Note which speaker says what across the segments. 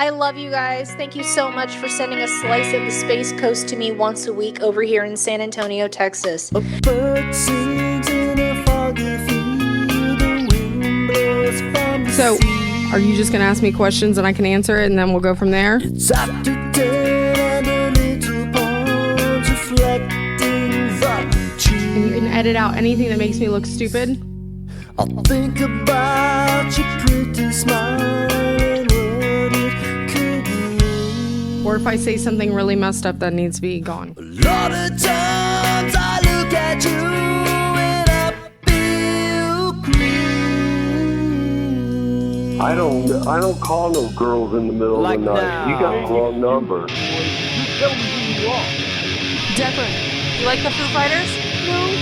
Speaker 1: I love you guys. Thank you so much for sending a slice of the Space Coast to me once a week over here in San Antonio, Texas.
Speaker 2: A bird sings in a foggy field, the wind blows from the
Speaker 3: So,
Speaker 2: sea.
Speaker 3: are you just going to ask me questions and I can answer it and then we'll go from there?
Speaker 2: It's after 10 and a little pond reflecting the tree.
Speaker 3: And you can edit out anything that makes me look stupid.
Speaker 2: I'll think about your pretty smile and what it could mean.
Speaker 3: Or if I say something really messed up that needs to be gone.
Speaker 2: A lot of times I look at you and I feel green.
Speaker 4: I don't call no girls in the middle
Speaker 2: Like
Speaker 4: of the night.
Speaker 2: now.
Speaker 4: You got the wrong number.
Speaker 3: Declan, you like the Foo Fighters? No.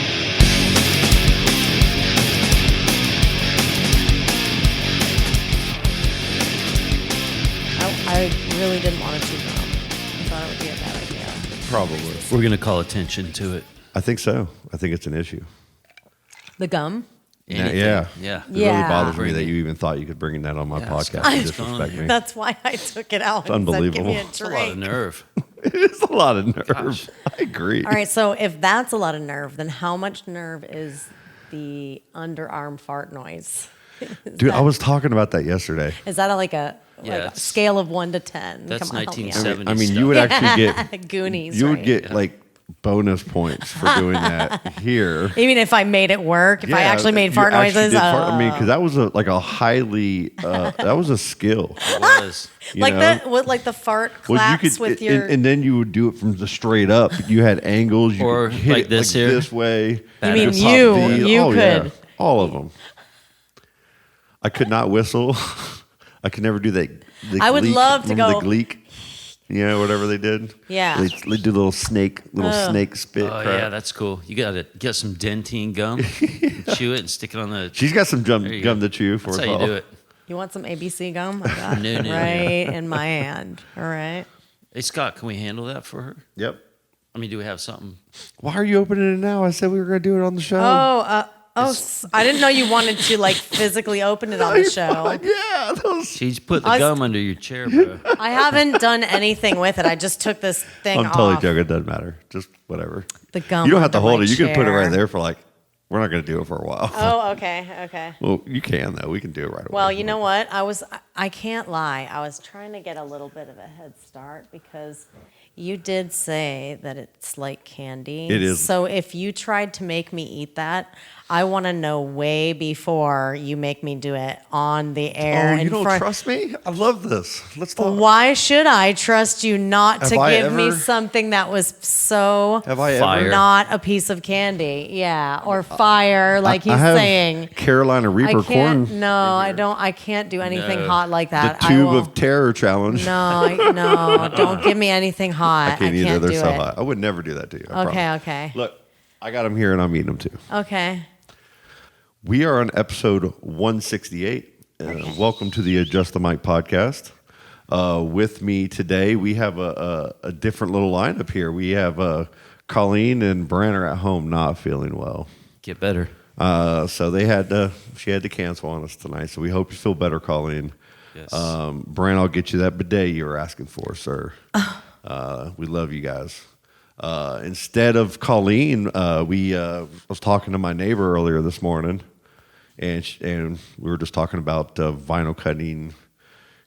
Speaker 5: I really didn't want to chew gum. I thought it would be a bad idea.
Speaker 6: Probably.
Speaker 7: We're going to call attention to it.
Speaker 6: I think so. I think it's an issue.
Speaker 5: The gum?
Speaker 6: Yeah.
Speaker 7: Yeah.
Speaker 6: It really
Speaker 5: Yeah.
Speaker 6: bothers me that you even thought you could bring that on my podcast
Speaker 7: I-
Speaker 6: and disrespect me.
Speaker 5: That's why I took it out.
Speaker 6: It's
Speaker 5: and said,
Speaker 6: unbelievable.
Speaker 5: Give me a
Speaker 7: It's a lot of
Speaker 5: drink.
Speaker 7: nerve.
Speaker 6: It's a lot of nerve.
Speaker 7: Gosh.
Speaker 6: I agree.
Speaker 5: All right, so if that's a lot of nerve, then how much nerve is the underarm fart noise?
Speaker 6: Dude, I was talking about that yesterday.
Speaker 5: Is that like a
Speaker 7: it's-
Speaker 5: scale of 1 to 10?
Speaker 7: That's
Speaker 5: Come on, help me out.
Speaker 7: 1970.
Speaker 6: I mean, you would actually get
Speaker 5: Goonies,
Speaker 6: you would
Speaker 5: right?
Speaker 6: get like bonus points for doing that here.
Speaker 5: Even if I made it work, if I
Speaker 6: Yeah,
Speaker 5: actually made
Speaker 6: you
Speaker 5: fart
Speaker 6: actually
Speaker 5: noises,
Speaker 6: did fart- I mean, because that was like a highly that was a skill.
Speaker 7: It was.
Speaker 6: You
Speaker 5: like
Speaker 6: know?
Speaker 5: the with like the fart
Speaker 6: Well,
Speaker 5: claps
Speaker 6: you could,
Speaker 5: with your.
Speaker 6: and then you would do it from the straight up. You had angles. You
Speaker 7: Or
Speaker 6: could hit
Speaker 7: like
Speaker 6: it
Speaker 7: this
Speaker 6: like
Speaker 7: here.
Speaker 6: this way.
Speaker 5: You mean
Speaker 6: the top
Speaker 5: you-
Speaker 6: V.
Speaker 5: you
Speaker 6: Oh, yeah.
Speaker 5: could.
Speaker 6: All of them. I could not whistle. I could never do that. The
Speaker 5: I would
Speaker 6: gleek.
Speaker 5: love to
Speaker 6: Remember
Speaker 5: go-
Speaker 6: the gleek. You know, whatever they did.
Speaker 5: Yeah.
Speaker 6: They do little snake spit.
Speaker 7: Oh,
Speaker 6: crap.
Speaker 7: yeah, that's cool. You got to get some dentine gum, chew it, and stick it on the.
Speaker 6: She's got some
Speaker 7: There you
Speaker 6: gum
Speaker 7: go.
Speaker 6: to chew for
Speaker 7: That's
Speaker 6: us
Speaker 7: how you
Speaker 6: all.
Speaker 7: do it.
Speaker 5: You want some ABC gum? I got it
Speaker 7: No.
Speaker 5: right in my hand. All right.
Speaker 7: Hey, Scott, can we handle that for her?
Speaker 6: Yep.
Speaker 7: I mean, do we have something?
Speaker 6: Why are you opening it now? I said we were going to do it on the show.
Speaker 5: I didn't know you wanted to like physically open it on the show.
Speaker 6: Yeah. Those...
Speaker 7: She's put the
Speaker 5: I was-
Speaker 7: gum under your chair, bro.
Speaker 5: I haven't done anything with it. I just took this thing
Speaker 6: I'm
Speaker 5: off.
Speaker 6: totally joking. It doesn't matter. Just whatever.
Speaker 5: The gum.
Speaker 6: You don't have to
Speaker 5: under
Speaker 6: hold
Speaker 5: my
Speaker 6: it. You can put it right
Speaker 5: chair.
Speaker 6: there for like, we're not going to do it for a while.
Speaker 5: Oh, okay.
Speaker 6: Well, you can though. We can do it right away.
Speaker 5: Well, you know what? I can't lie. I was trying to get a little bit of a head start because you did say that it's like candy.
Speaker 6: It is.
Speaker 5: So if you tried to make me eat that, I want to know way before you make me do it on the air.
Speaker 6: Oh, you
Speaker 5: in
Speaker 6: don't
Speaker 5: front.
Speaker 6: trust me? I love this. Let's talk.
Speaker 5: Why should I trust you not to
Speaker 6: Have I
Speaker 5: give me
Speaker 6: ever-
Speaker 5: something that was so
Speaker 6: Have I
Speaker 7: Fire.
Speaker 6: ever?
Speaker 5: not a piece of candy? Yeah, or fire, like he's
Speaker 6: I have
Speaker 5: saying.
Speaker 6: Carolina
Speaker 5: I
Speaker 6: Reaper
Speaker 5: can't.
Speaker 6: corn.
Speaker 5: No, I don't. I can't do anything
Speaker 7: No.
Speaker 5: hot like
Speaker 6: The
Speaker 5: that. I
Speaker 6: tube
Speaker 5: will-
Speaker 6: of terror challenge.
Speaker 5: No, don't give me anything hot.
Speaker 6: I can't either. They're
Speaker 5: do
Speaker 6: so
Speaker 5: it.
Speaker 6: hot. I would never do that to you. I
Speaker 5: Okay,
Speaker 6: promise.
Speaker 5: okay,
Speaker 6: Look, I got them here and I'm eating them too.
Speaker 5: okay.
Speaker 6: We are on episode 168. Welcome to the Adjust the Mic podcast. With me today, we have a different little lineup here. We have Colleen and Bran are at home not feeling well.
Speaker 7: Get better.
Speaker 6: So she had to cancel on us tonight. So we hope you feel better, Colleen.
Speaker 7: Yes.
Speaker 6: Bran, I'll get you that bidet you were asking for, sir. We love you guys. Instead of Colleen, I was talking to my neighbor earlier this morning, and we were just talking about vinyl cutting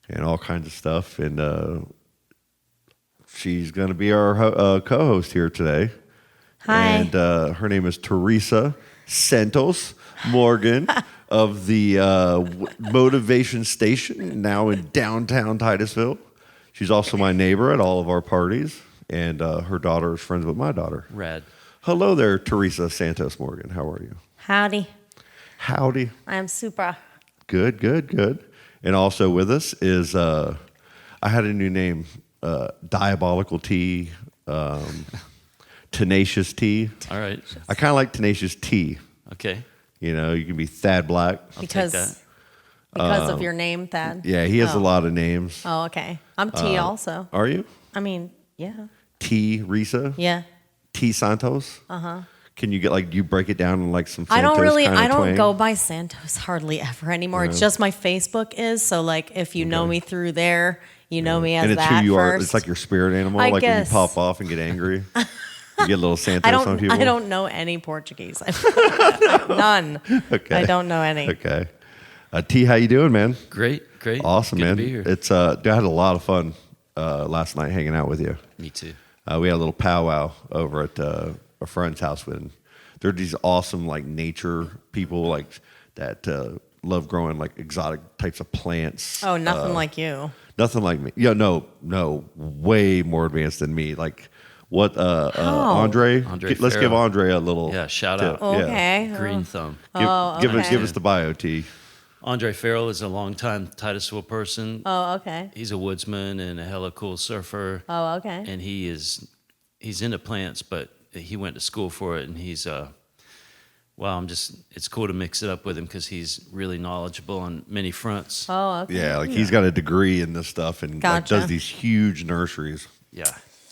Speaker 6: and all kinds of stuff. And she's going to be our co-host here today.
Speaker 5: Hi.
Speaker 6: And her name is Teresa Morgan of the Motivation Station, now in downtown Titusville. She's also my neighbor at all of our parties, and her daughter is friends with my daughter.
Speaker 7: Rad.
Speaker 6: Hello there, Teresa Morgan. How are you?
Speaker 5: Howdy.
Speaker 6: Howdy.
Speaker 5: I'm super.
Speaker 6: Good. And also with us is, I had a new name, Diabolical Tea, Tenacious Tea.
Speaker 7: All right.
Speaker 6: I kind of like Tenacious Tea.
Speaker 7: Okay.
Speaker 6: You know, you can be Thad Black.
Speaker 7: I'll
Speaker 5: Because
Speaker 7: take that.
Speaker 5: of your name, Thad.
Speaker 6: Yeah, he has
Speaker 5: Oh.
Speaker 6: a lot of names.
Speaker 5: Oh, okay. I'm T also.
Speaker 6: Are you?
Speaker 5: I mean, yeah.
Speaker 6: T. Risa?
Speaker 5: Yeah.
Speaker 6: T. Santos? Uh-huh. Can you get like, you break it down in like some Santos
Speaker 5: I don't
Speaker 6: twang?
Speaker 5: go by Santos hardly ever anymore. It's just my Facebook is. So like if you know me through there, You know me as
Speaker 6: and it's
Speaker 5: that
Speaker 6: who you are.
Speaker 5: first.
Speaker 6: It's like your spirit animal.
Speaker 5: I
Speaker 6: Like when you
Speaker 5: guess.
Speaker 6: pop off and get angry, you get a little Santos on people.
Speaker 5: I don't know any Portuguese. None.
Speaker 6: Okay.
Speaker 5: I don't know any.
Speaker 6: Okay. T, how you doing, man?
Speaker 7: Great.
Speaker 6: Awesome,
Speaker 7: Good
Speaker 6: man.
Speaker 7: to be here.
Speaker 6: It's I had a lot of fun last night hanging out with you.
Speaker 7: Me too.
Speaker 6: We had a little powwow over at a friend's house. When they're these awesome like nature people like that love growing like exotic types of plants.
Speaker 5: Oh, nothing like you.
Speaker 6: Nothing like me. Yeah, no, way more advanced than me. Like what? Andre.
Speaker 7: Andre
Speaker 6: Let's give
Speaker 7: Farrell.
Speaker 6: Andre a little
Speaker 7: Shout
Speaker 6: tip.
Speaker 7: out.
Speaker 6: Yeah.
Speaker 5: Okay.
Speaker 7: Green thumb.
Speaker 6: Give
Speaker 5: okay.
Speaker 6: us the bio, T.
Speaker 7: Andre Farrell is a longtime Titusville person.
Speaker 5: Oh, okay.
Speaker 7: He's a woodsman and a hella cool surfer.
Speaker 5: Oh, okay.
Speaker 7: And he's into plants, but he went to school for it, and he's it's cool to mix it up with him because he's really knowledgeable on many fronts.
Speaker 5: Oh, okay.
Speaker 6: Yeah, like he's got a degree in this stuff and like,
Speaker 5: Gotcha.
Speaker 6: does these huge nurseries
Speaker 7: Yeah.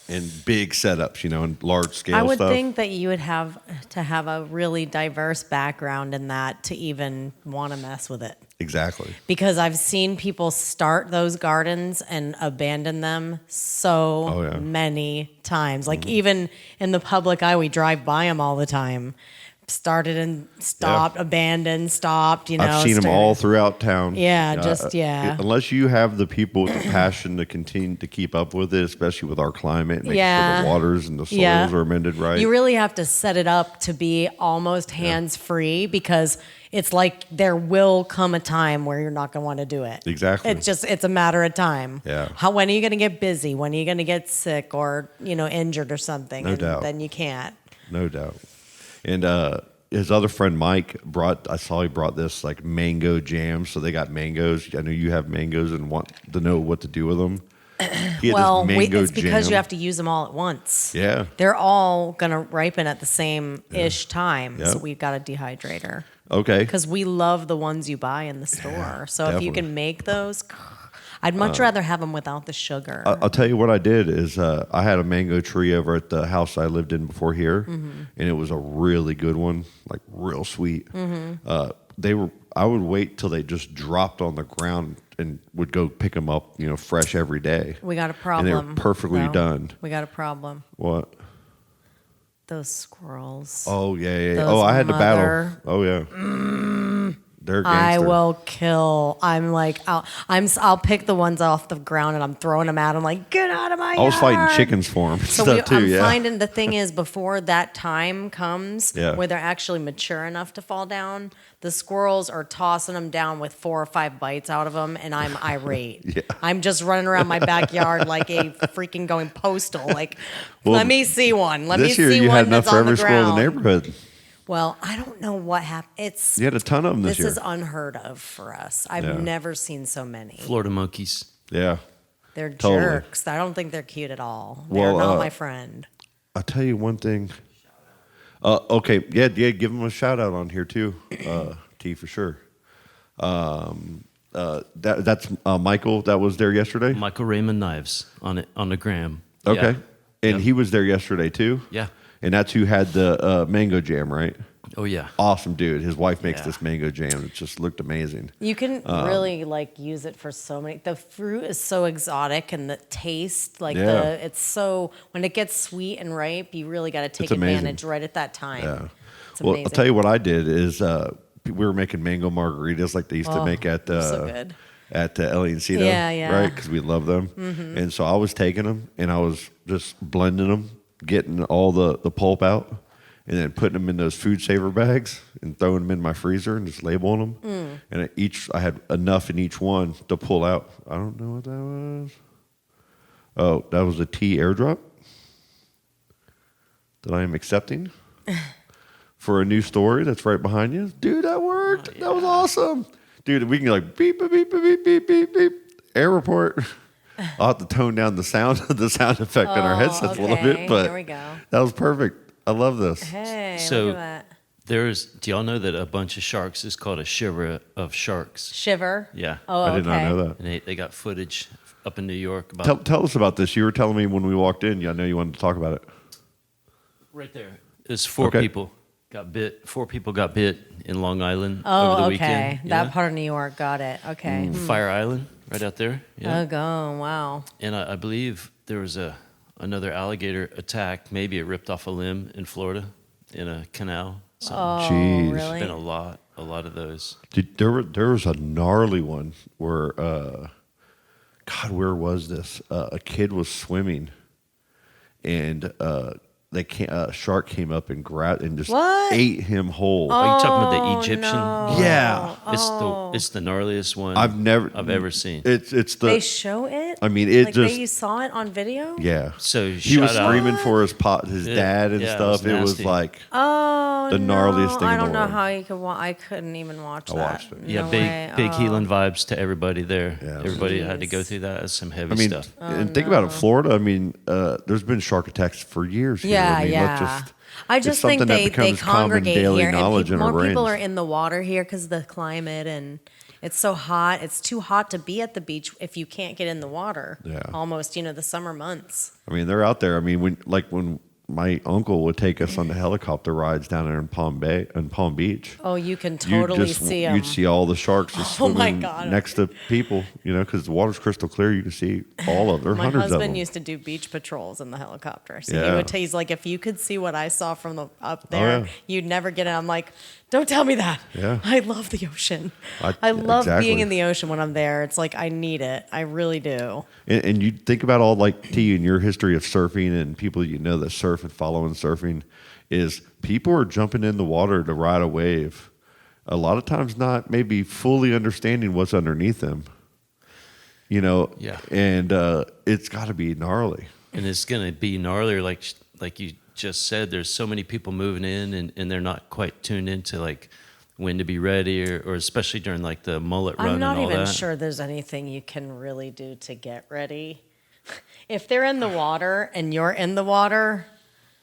Speaker 6: and big setups, and large scale
Speaker 5: I would
Speaker 6: stuff.
Speaker 5: think that you would have to have a really diverse background in that to even want to mess with it.
Speaker 6: Exactly.
Speaker 5: Because I've seen people start those gardens and abandon them so many times. Like even in the public eye, we drive by them all the time. Started and stopped, abandoned, stopped,
Speaker 6: I've seen them all throughout town.
Speaker 5: Yeah,
Speaker 6: Unless you have the people with the passion to continue to keep up with it, especially with our climate, making sure the waters and the soils are amended right.
Speaker 5: You really have to set it up to be almost hands-free because it's like there will come a time where you're not going to want to do it.
Speaker 6: Exactly.
Speaker 5: It's a matter of time.
Speaker 6: Yeah.
Speaker 5: When are you going to get busy? When are you going to get sick or, injured or something?
Speaker 6: No doubt.
Speaker 5: Then you can't.
Speaker 6: No doubt. And his other friend Mike I saw he brought this like mango jam. So they got mangoes. I know you have mangoes and want to know what to do with them. He had this mango
Speaker 5: it's because
Speaker 6: jam.
Speaker 5: you have to use them all at once.
Speaker 6: Yeah.
Speaker 5: They're all going to ripen at the same-ish time.
Speaker 6: Yep.
Speaker 5: So we've got a dehydrator.
Speaker 6: Okay.
Speaker 5: Because we love the ones you buy in the store. So if you
Speaker 6: definitely.
Speaker 5: can make those, I'd much rather have them without the sugar.
Speaker 6: I'll tell you what I did is I had a mango tree over at the house I lived in before here, and it was a really good one, like real sweet. I would wait till they just dropped on the ground and would go pick them up, fresh every day.
Speaker 5: We got a problem.
Speaker 6: And they were perfectly
Speaker 5: though.
Speaker 6: done.
Speaker 5: We got a problem.
Speaker 6: What?
Speaker 5: Those squirrels.
Speaker 6: Oh yeah.
Speaker 5: Those
Speaker 6: Oh, I had to battle.
Speaker 5: mother-
Speaker 6: Oh yeah. They're gangster.
Speaker 5: I will kill. I'm like, I'll pick the ones off the ground and I'm throwing them at them like, get out of my yard.
Speaker 6: I was fighting chickens for them.
Speaker 5: So
Speaker 6: stuff too.
Speaker 5: I'm
Speaker 6: Yeah.
Speaker 5: finding the thing is before that time comes
Speaker 6: Yeah.
Speaker 5: where they're actually mature enough to fall down, the squirrels are tossing them down with 4 or 5 bites out of them, and I'm irate.
Speaker 6: Yeah.
Speaker 5: I'm just running around my backyard like a freaking going postal. Like,
Speaker 6: Well,
Speaker 5: let me see one. Let me
Speaker 6: This year
Speaker 5: see
Speaker 6: you
Speaker 5: one
Speaker 6: had enough
Speaker 5: that's
Speaker 6: for
Speaker 5: on the
Speaker 6: every squirrel in the
Speaker 5: ground.
Speaker 6: neighborhood.
Speaker 5: Well, I don't know what happened.
Speaker 6: You had a ton of them this
Speaker 5: This
Speaker 6: year.
Speaker 5: is unheard of for us. I've
Speaker 6: Yeah.
Speaker 5: never seen so many.
Speaker 7: Florida monkeys.
Speaker 6: Yeah.
Speaker 5: They're
Speaker 6: Totally.
Speaker 5: jerks. I don't think they're cute at all. They're
Speaker 6: Well,
Speaker 5: not my friend.
Speaker 6: I'll tell you one thing. Okay, yeah, give them a shout out on here too, T for sure. That's Michael that was there yesterday.
Speaker 7: Michael Raymond Knives on the gram.
Speaker 6: Okay,
Speaker 7: Yeah.
Speaker 6: and he was there yesterday too.
Speaker 7: Yeah.
Speaker 6: And that's who had the mango jam, right?
Speaker 7: Oh yeah.
Speaker 6: Awesome dude. His wife makes
Speaker 7: Yeah.
Speaker 6: this mango jam. It just looked amazing.
Speaker 5: You can really use it for so many. The fruit is so exotic, and the taste, it's so when it gets sweet and ripe, you really got to take
Speaker 6: It's amazing.
Speaker 5: advantage right at that time.
Speaker 6: Yeah.
Speaker 5: It's
Speaker 6: Well,
Speaker 5: amazing.
Speaker 6: I'll tell you what I did is we were making mango margaritas like they used to make at
Speaker 5: so good.
Speaker 6: at Ellie and Cito,
Speaker 5: Yeah, yeah.
Speaker 6: right? Because we love them. And so I was taking them and I was just blending them, getting all the pulp out, and then putting them in those food saver bags and throwing them in my freezer and just labeling them. And I had enough in each one to pull out. I don't know what that was. Oh, that was a tea airdrop that I am accepting for a new story that's right behind you. Dude, that worked. That was awesome. Dude, we can like beep, beep, beep, beep, beep, beep, beep, air report. I'll have to tone down the sound effect in our headsets a little
Speaker 5: okay.
Speaker 6: bit, but
Speaker 5: Here we go.
Speaker 6: that was perfect. I love this.
Speaker 5: Hey,
Speaker 7: So-
Speaker 5: look at that.
Speaker 7: Do y'all know that a bunch of sharks is called a shiver of sharks?
Speaker 5: Shiver.
Speaker 7: Yeah.
Speaker 5: Oh,
Speaker 6: I did not know that.
Speaker 7: And they got footage up in New York about
Speaker 6: Tell us about this. You were telling me when we walked in. I know you wanted to talk about it.
Speaker 7: right there. There's 4
Speaker 6: Okay.
Speaker 7: people. got bit. 4 people got bit in Long Island
Speaker 5: Oh,
Speaker 7: over the
Speaker 5: okay.
Speaker 7: weekend.
Speaker 5: That
Speaker 7: Yeah.
Speaker 5: part of New York, got it. Okay.
Speaker 7: Fire Island, right out there. Yeah.
Speaker 5: Oh, go, wow.
Speaker 7: And I believe there was another alligator attack. Maybe it ripped off a limb in Florida in a canal. So
Speaker 6: Jeez.
Speaker 7: there's
Speaker 5: really?
Speaker 7: been a lot of those.
Speaker 6: Dude, there was a gnarly one where, God, where was this? A kid was swimming, and a shark came up and grabbed and just
Speaker 5: What?
Speaker 6: ate him whole.
Speaker 7: Are you talking about the Egyptian?
Speaker 5: no.
Speaker 6: Yeah,
Speaker 7: It's the gnarliest one
Speaker 6: I've
Speaker 7: ever seen.
Speaker 6: It's the.
Speaker 5: They show it?
Speaker 6: I mean, it
Speaker 5: like
Speaker 6: just.
Speaker 5: you saw it on video?
Speaker 6: Yeah.
Speaker 7: So
Speaker 6: he was
Speaker 7: shout out-
Speaker 6: screaming for his
Speaker 7: Yeah,
Speaker 6: dad and
Speaker 7: yeah, it
Speaker 6: stuff.
Speaker 7: was
Speaker 6: It was
Speaker 7: nasty.
Speaker 6: like
Speaker 5: Oh,
Speaker 6: The gnarliest thing
Speaker 5: I
Speaker 6: in the
Speaker 5: don't know
Speaker 6: world.
Speaker 5: how you could I couldn't even watch
Speaker 6: I
Speaker 5: that.
Speaker 6: watched it.
Speaker 7: Yeah,
Speaker 5: No
Speaker 7: big
Speaker 5: way.
Speaker 7: big
Speaker 5: Oh.
Speaker 7: healing vibes to everybody there.
Speaker 6: Yeah.
Speaker 7: Everybody had to
Speaker 5: Jeez.
Speaker 7: go through that. That's some heavy
Speaker 6: I mean,
Speaker 7: stuff.
Speaker 6: and think about it, Florida. I mean, there's been shark attacks for years. Here.
Speaker 5: Yeah,
Speaker 6: I mean,
Speaker 5: yeah.
Speaker 6: let's
Speaker 5: I
Speaker 6: it's
Speaker 5: just think
Speaker 6: something that
Speaker 5: they
Speaker 6: becomes common
Speaker 5: congregate
Speaker 6: daily
Speaker 5: here, and
Speaker 6: knowledge in our
Speaker 5: more people are
Speaker 6: brains.
Speaker 5: in the water here because of the climate, and it's so hot. It's too hot to be at the beach if you can't get in the water.
Speaker 6: Yeah.
Speaker 5: Almost, the summer months.
Speaker 6: I mean, they're out there. I mean, when my uncle would take us on the helicopter rides down there in Palm Beach.
Speaker 5: Oh, you can totally see them.
Speaker 6: You'd see all the sharks just
Speaker 5: Oh my
Speaker 6: swimming
Speaker 5: God.
Speaker 6: next to people, because the water's crystal clear. You can see all of them. There are
Speaker 5: My
Speaker 6: hundreds of
Speaker 5: husband
Speaker 6: them.
Speaker 5: used to do beach patrols in the helicopter. So
Speaker 6: Yeah.
Speaker 5: he's like, if you could see what I saw from up
Speaker 6: Oh,
Speaker 5: there,
Speaker 6: yeah.
Speaker 5: you'd never get it. I'm like, don't tell me that.
Speaker 6: Yeah.
Speaker 5: I love the ocean.
Speaker 6: I-
Speaker 5: I love
Speaker 6: exactly.
Speaker 5: being in the ocean when I'm there. It's like, I need it. I really do.
Speaker 6: And you think about all like T in your history of surfing and people that surf and following surfing is people are jumping in the water to ride a wave. A lot of times not maybe fully understanding what's underneath them.
Speaker 7: Yeah.
Speaker 6: And it's got to be gnarly.
Speaker 7: And it's going to be gnarlier, like you just said. There's so many people moving in, and they're not quite tuned into like when to be ready, or especially during like the mullet run
Speaker 5: I'm not
Speaker 7: and all
Speaker 5: even
Speaker 7: that.
Speaker 5: sure there's anything you can really do to get ready. If they're in the water and you're in the water,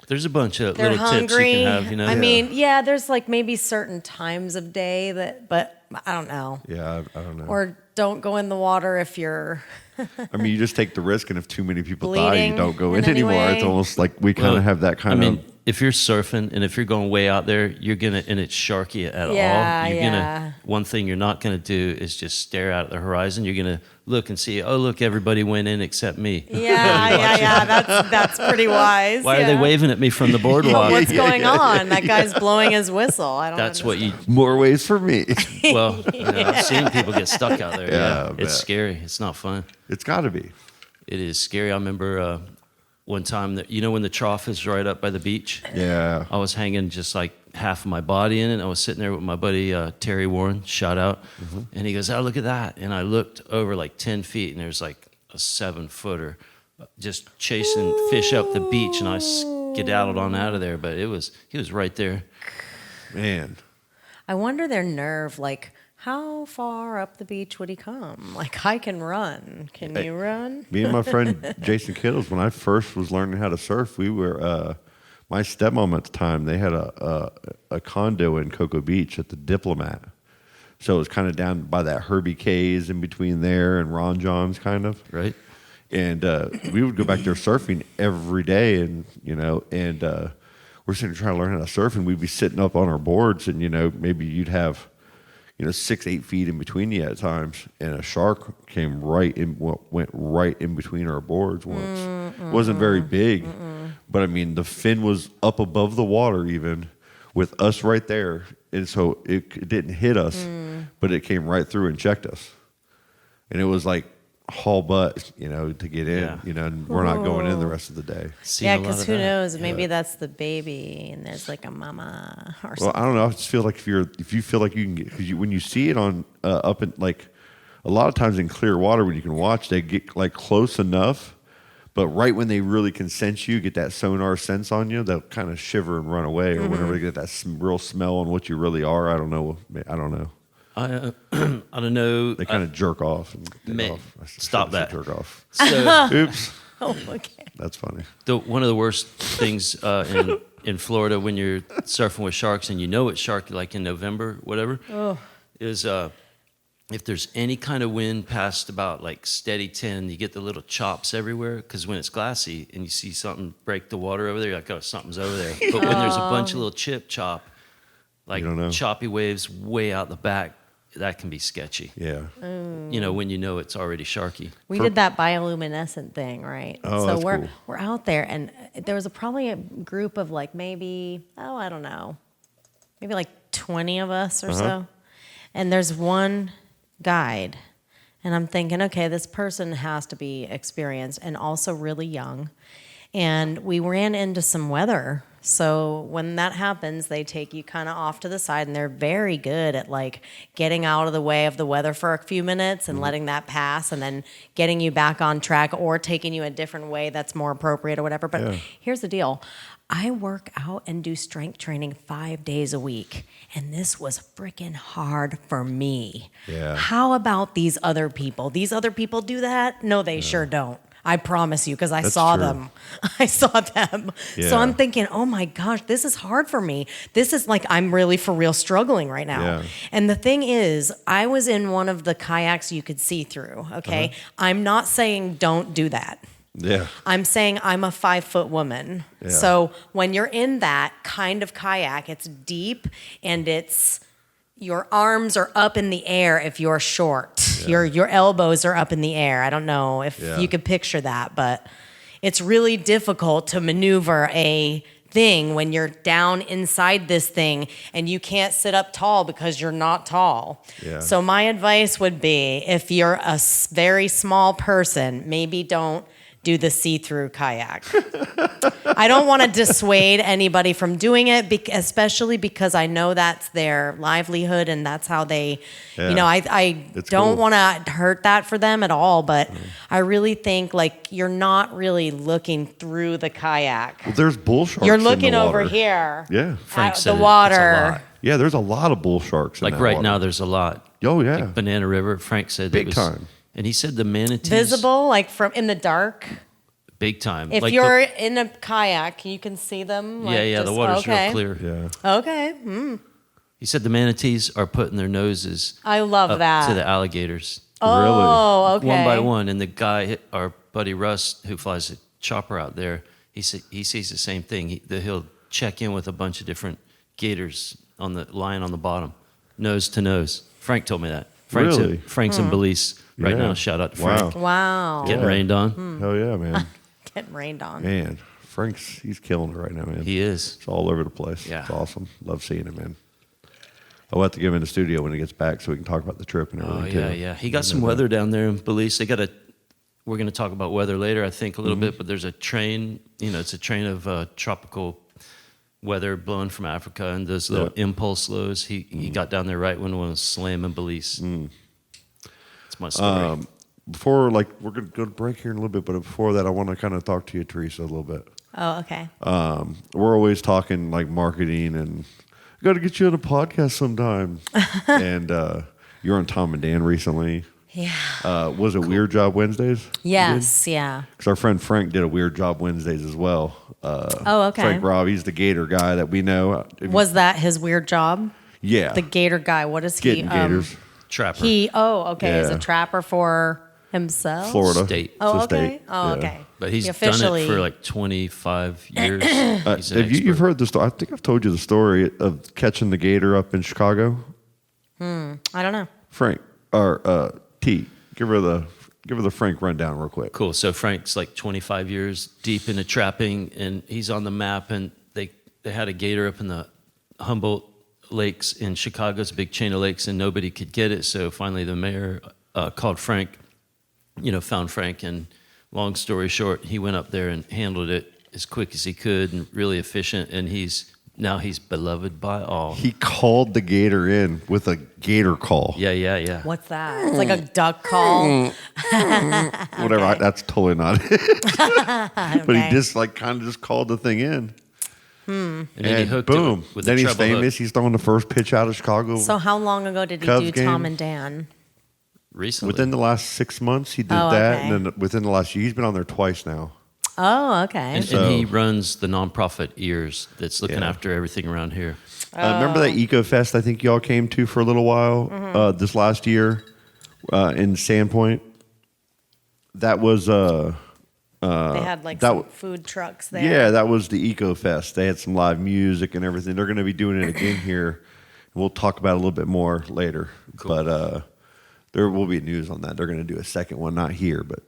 Speaker 7: There's a bunch of
Speaker 5: they're
Speaker 7: little
Speaker 5: hungry.
Speaker 7: tips you can have.
Speaker 5: I mean, yeah, there's like maybe certain times of day but I don't know.
Speaker 6: Yeah, I don't know.
Speaker 5: Or don't go in the water if you're
Speaker 6: I mean, you just take the risk, and if too many people die, you
Speaker 5: Bleeding
Speaker 6: don't go
Speaker 5: in
Speaker 6: in
Speaker 5: any
Speaker 6: anymore.
Speaker 5: way?
Speaker 6: It's almost like we kind of have that kind
Speaker 7: I
Speaker 6: of.
Speaker 7: mean, if you're surfing and if you're going way out there, you're gonna, and it's sharky at
Speaker 5: Yeah,
Speaker 7: all. You're
Speaker 5: yeah.
Speaker 7: gonna. One thing you're not gonna do is just stare out at the horizon. You're gonna look and see. Oh, look, everybody went in except me.
Speaker 5: yeah. That's pretty wise.
Speaker 7: Why are they
Speaker 5: yeah.
Speaker 7: waving at me from the boardwalk?
Speaker 5: What's going on? That guy's blowing his whistle. I don't.
Speaker 7: That's what you.
Speaker 6: More ways for me.
Speaker 7: Well, I've seen people get stuck out there.
Speaker 6: Yeah, I
Speaker 7: Yeah,
Speaker 6: bet.
Speaker 7: it's scary. It's not fun.
Speaker 6: It's got to be.
Speaker 7: It is scary. I remember one time that when the trough is right up by the beach.
Speaker 6: Yeah.
Speaker 7: I was hanging just like half of my body in it. I was sitting there with my buddy Terry Warren, shout out, and he goes, "Oh, look at that!" And I looked over like 10 feet, and there's like a 7-footer just chasing fish up the beach, and I skedaddled on out of there. But he was right there.
Speaker 6: Man.
Speaker 5: I wonder their nerve. Like, how far up the beach would he come? Like, I can run. Can you run?
Speaker 6: Me and my friend Jason Kittles, when I first was learning how to surf, we were my stepmom at the time. They had a condo in Cocoa Beach at the Diplomat, so it was kind of down by that Herbie K's in between there and Ron John's, kind of.
Speaker 7: Right.
Speaker 6: And we would go back there surfing every day, and we're sitting there trying to learn how to surf, and we'd be sitting up on our boards, and maybe you'd have 6-8 feet in between you at times, and a shark came went right in between our boards once. It wasn't very big, but I mean the fin was up above the water even, with us right there, and so it didn't hit us, but it came right through and checked us, and it was like haul butt, to get in,
Speaker 7: Yeah.
Speaker 6: and we're not going in the rest of the day.
Speaker 7: Seen
Speaker 5: Yeah,
Speaker 7: a lot
Speaker 5: because
Speaker 7: of
Speaker 5: who
Speaker 7: that.
Speaker 5: knows? Maybe that's the baby, and there's like a mama or
Speaker 6: Well,
Speaker 5: something.
Speaker 6: I don't know. I just feel like if you feel like you can get, because when you see it on up in like a lot of times in clear water when you can watch, they get like close enough, but right when they really can sense you, get that sonar sense on you, they'll kind of shiver and run away, or whenever they get that real smell on what you really are. I don't know.
Speaker 7: I don't know.
Speaker 6: They kind of jerk off. And take
Speaker 7: Man,
Speaker 6: off. I
Speaker 7: stop
Speaker 6: shouldn't say
Speaker 7: that.
Speaker 6: Jerk off.
Speaker 7: So
Speaker 6: Oops.
Speaker 5: Oh, okay.
Speaker 6: That's funny.
Speaker 7: one of the worst things in Florida when you're surfing with sharks, and it's shark like in November, whatever, is if there's any kind of wind past about like steady 10, you get the little chops everywhere, because when it's glassy and you see something break the water over there, you're like, oh, something's over there. But when there's a bunch of little chip chop, Like
Speaker 6: You don't know?
Speaker 7: choppy waves way out the back, that can be sketchy.
Speaker 6: Yeah.
Speaker 7: You know, when you know it's already sharky.
Speaker 5: We did that bioluminescent thing, right?
Speaker 6: Oh,
Speaker 5: so
Speaker 6: that's
Speaker 5: we're
Speaker 6: cool.
Speaker 5: we're out there, and there was probably a group of like maybe I don't know, maybe like 20 of us or so, and there's one guide, and I'm thinking, okay, this person has to be experienced and also really young, and we ran into some weather. So when that happens, they take you kind of off to the side, and they're very good at like getting out of the way of the weather for a few minutes and letting that pass, and then getting you back on track or taking you a different way that's more appropriate or whatever. But here's the deal. I work out and do strength training 5 days a week, and this was freaking hard for me.
Speaker 6: Yeah.
Speaker 5: How about these other people? These other people do that? No, they sure don't. I promise you, because I saw
Speaker 6: true.
Speaker 5: them. I saw them.
Speaker 6: Yeah.
Speaker 5: So I'm thinking, oh my gosh, this is hard for me. This is like I'm really for real struggling right now.
Speaker 6: Yeah.
Speaker 5: And the thing is, I was in one of the kayaks you could see through, okay? I'm not saying don't do that.
Speaker 6: Yeah.
Speaker 5: I'm saying I'm a 5-foot woman.
Speaker 6: Yeah.
Speaker 5: So when you're in that kind of kayak, it's deep and it's your arms are up in the air if you're short. Your elbows are up in the air. I don't know if you could picture that, but it's really difficult to maneuver a thing when you're down inside this thing and you can't sit up tall because you're not tall.
Speaker 6: Yeah.
Speaker 5: So my advice would be, if you're a very small person, maybe don't do the see-through kayak. I don't want to dissuade anybody from doing it, especially because I know that's their livelihood and that's how they,
Speaker 6: Yeah.
Speaker 5: you know, I
Speaker 6: It's
Speaker 5: don't
Speaker 6: cool.
Speaker 5: want to hurt that for them at all, but I really think like you're not really looking through the kayak.
Speaker 6: Well, there's bull sharks.
Speaker 5: You're
Speaker 6: in the
Speaker 5: looking over
Speaker 6: water.
Speaker 5: here.
Speaker 6: Yeah.
Speaker 7: Frank
Speaker 5: at
Speaker 7: said
Speaker 5: the
Speaker 7: it's a
Speaker 5: water.
Speaker 7: lot.
Speaker 6: Yeah, there's a lot of bull sharks in
Speaker 7: Like
Speaker 6: that
Speaker 7: right
Speaker 6: water.
Speaker 7: now, there's a lot.
Speaker 6: Oh, yeah.
Speaker 7: Like Banana River, Frank said
Speaker 6: Big
Speaker 7: it was,
Speaker 6: time.
Speaker 7: And he said the manatees.
Speaker 5: Visible, like from in the dark.
Speaker 7: Big time.
Speaker 5: If
Speaker 7: like
Speaker 5: you're in a kayak, you can see them. Like
Speaker 7: the
Speaker 5: just-
Speaker 7: water's
Speaker 5: okay.
Speaker 7: real clear.
Speaker 6: Yeah.
Speaker 5: Okay.
Speaker 7: He said the manatees are putting their noses
Speaker 5: I love
Speaker 7: up
Speaker 5: that.
Speaker 7: to the alligators.
Speaker 5: Oh, okay.
Speaker 7: One by one. And the guy, our buddy Russ, who flies a chopper out there, he sees the same thing. He'll check in with a bunch of different gators on the lying on the bottom, nose to nose. Frank told me that.
Speaker 6: Really?
Speaker 7: Frank's in Belize right
Speaker 6: Yeah.
Speaker 7: now. Shout out to Frank.
Speaker 6: Wow.
Speaker 5: Wow.
Speaker 7: Getting rained on.
Speaker 6: Hell yeah, man.
Speaker 5: Getting rained on.
Speaker 6: Man, he's killing it right now, man.
Speaker 7: He is.
Speaker 6: It's all over the place.
Speaker 7: Yeah.
Speaker 6: It's awesome. Love seeing it, man. I'll have to get him in the studio when he gets back so we can talk about the trip and
Speaker 7: Oh,
Speaker 6: everything,
Speaker 7: yeah,
Speaker 6: too.
Speaker 7: yeah. He got some weather down there in Belize. We're going to talk about weather later, I think, a little bit, but there's a train, it's a train of tropical weather blowing from Africa and those little impulse lows. He got down there right when one was slamming Belize. It's my story.
Speaker 6: Before, we're going to go to break here in a little bit, but before that, I want to kind of talk to you, Teresa, a little bit.
Speaker 5: Oh, okay.
Speaker 6: We're always talking, marketing and got to get you on a podcast sometime. And you're on Tom and Dan recently.
Speaker 5: Yeah.
Speaker 6: Was it Weird Job Wednesdays?
Speaker 5: Yes. Yeah.
Speaker 6: Because our friend Frank did a Weird Job Wednesdays as well.
Speaker 5: Oh, okay.
Speaker 6: Frank Robb, he's the Gator guy that we know.
Speaker 5: Was that his weird job?
Speaker 6: Yeah.
Speaker 5: The gator guy. What is he?
Speaker 6: Getting gators.
Speaker 7: Trapper.
Speaker 5: He's
Speaker 6: Yeah.
Speaker 5: a trapper for himself.
Speaker 6: Florida.
Speaker 7: State.
Speaker 5: Oh,
Speaker 6: It's a
Speaker 5: okay.
Speaker 6: state.
Speaker 5: Oh,
Speaker 6: Yeah.
Speaker 5: okay.
Speaker 7: But he's
Speaker 5: He
Speaker 7: done
Speaker 5: officially-
Speaker 7: it for 25 years. He's an
Speaker 6: You've
Speaker 7: expert.
Speaker 6: heard the story. I think I've told you the story of catching the gator up in Chicago.
Speaker 5: I don't know.
Speaker 6: Frank or T. Give her the Frank rundown real quick.
Speaker 7: Cool. So Frank's 25 years deep into trapping, and he's on the map. And they had a gator up in the Humboldt Lakes in Chicago. It's a big chain of lakes, and nobody could get it. So finally, the mayor called Frank. Found Frank, and long story short, he went up there and handled it as quick as he could, and really efficient. And he's beloved by all.
Speaker 6: He called the gator in with a gator call.
Speaker 7: Yeah.
Speaker 5: What's that? It's like a duck call.
Speaker 6: Whatever. That's totally not it. But he
Speaker 5: Okay.
Speaker 6: just kind of just called the thing in.
Speaker 7: And then he
Speaker 6: And
Speaker 7: hooked
Speaker 6: boom.
Speaker 7: it with
Speaker 6: Then
Speaker 7: a
Speaker 6: he's
Speaker 7: treble hook.
Speaker 6: famous. He's throwing the first pitch out of Chicago.
Speaker 5: So how long ago did he
Speaker 6: Cubs
Speaker 5: do
Speaker 6: game.
Speaker 5: Tom and Dan?
Speaker 7: Recently.
Speaker 6: Within the last 6 months, he did
Speaker 5: Oh,
Speaker 6: that.
Speaker 5: okay.
Speaker 6: And then within the last year, he's been on there twice now.
Speaker 5: Oh, okay.
Speaker 7: And he runs the nonprofit Ears that's looking
Speaker 6: Yeah.
Speaker 7: after everything around here.
Speaker 6: Remember that Eco Fest I think y'all came to for a little while this last year in Sandpoint? That was
Speaker 5: they had
Speaker 6: that
Speaker 5: some food trucks there.
Speaker 6: yeah, that was the Eco Fest. They had some live music and everything. They're going to be doing it again here We'll talk about it a little bit more later. Cool. But there will be news on that. They're going to do a second one, not here, but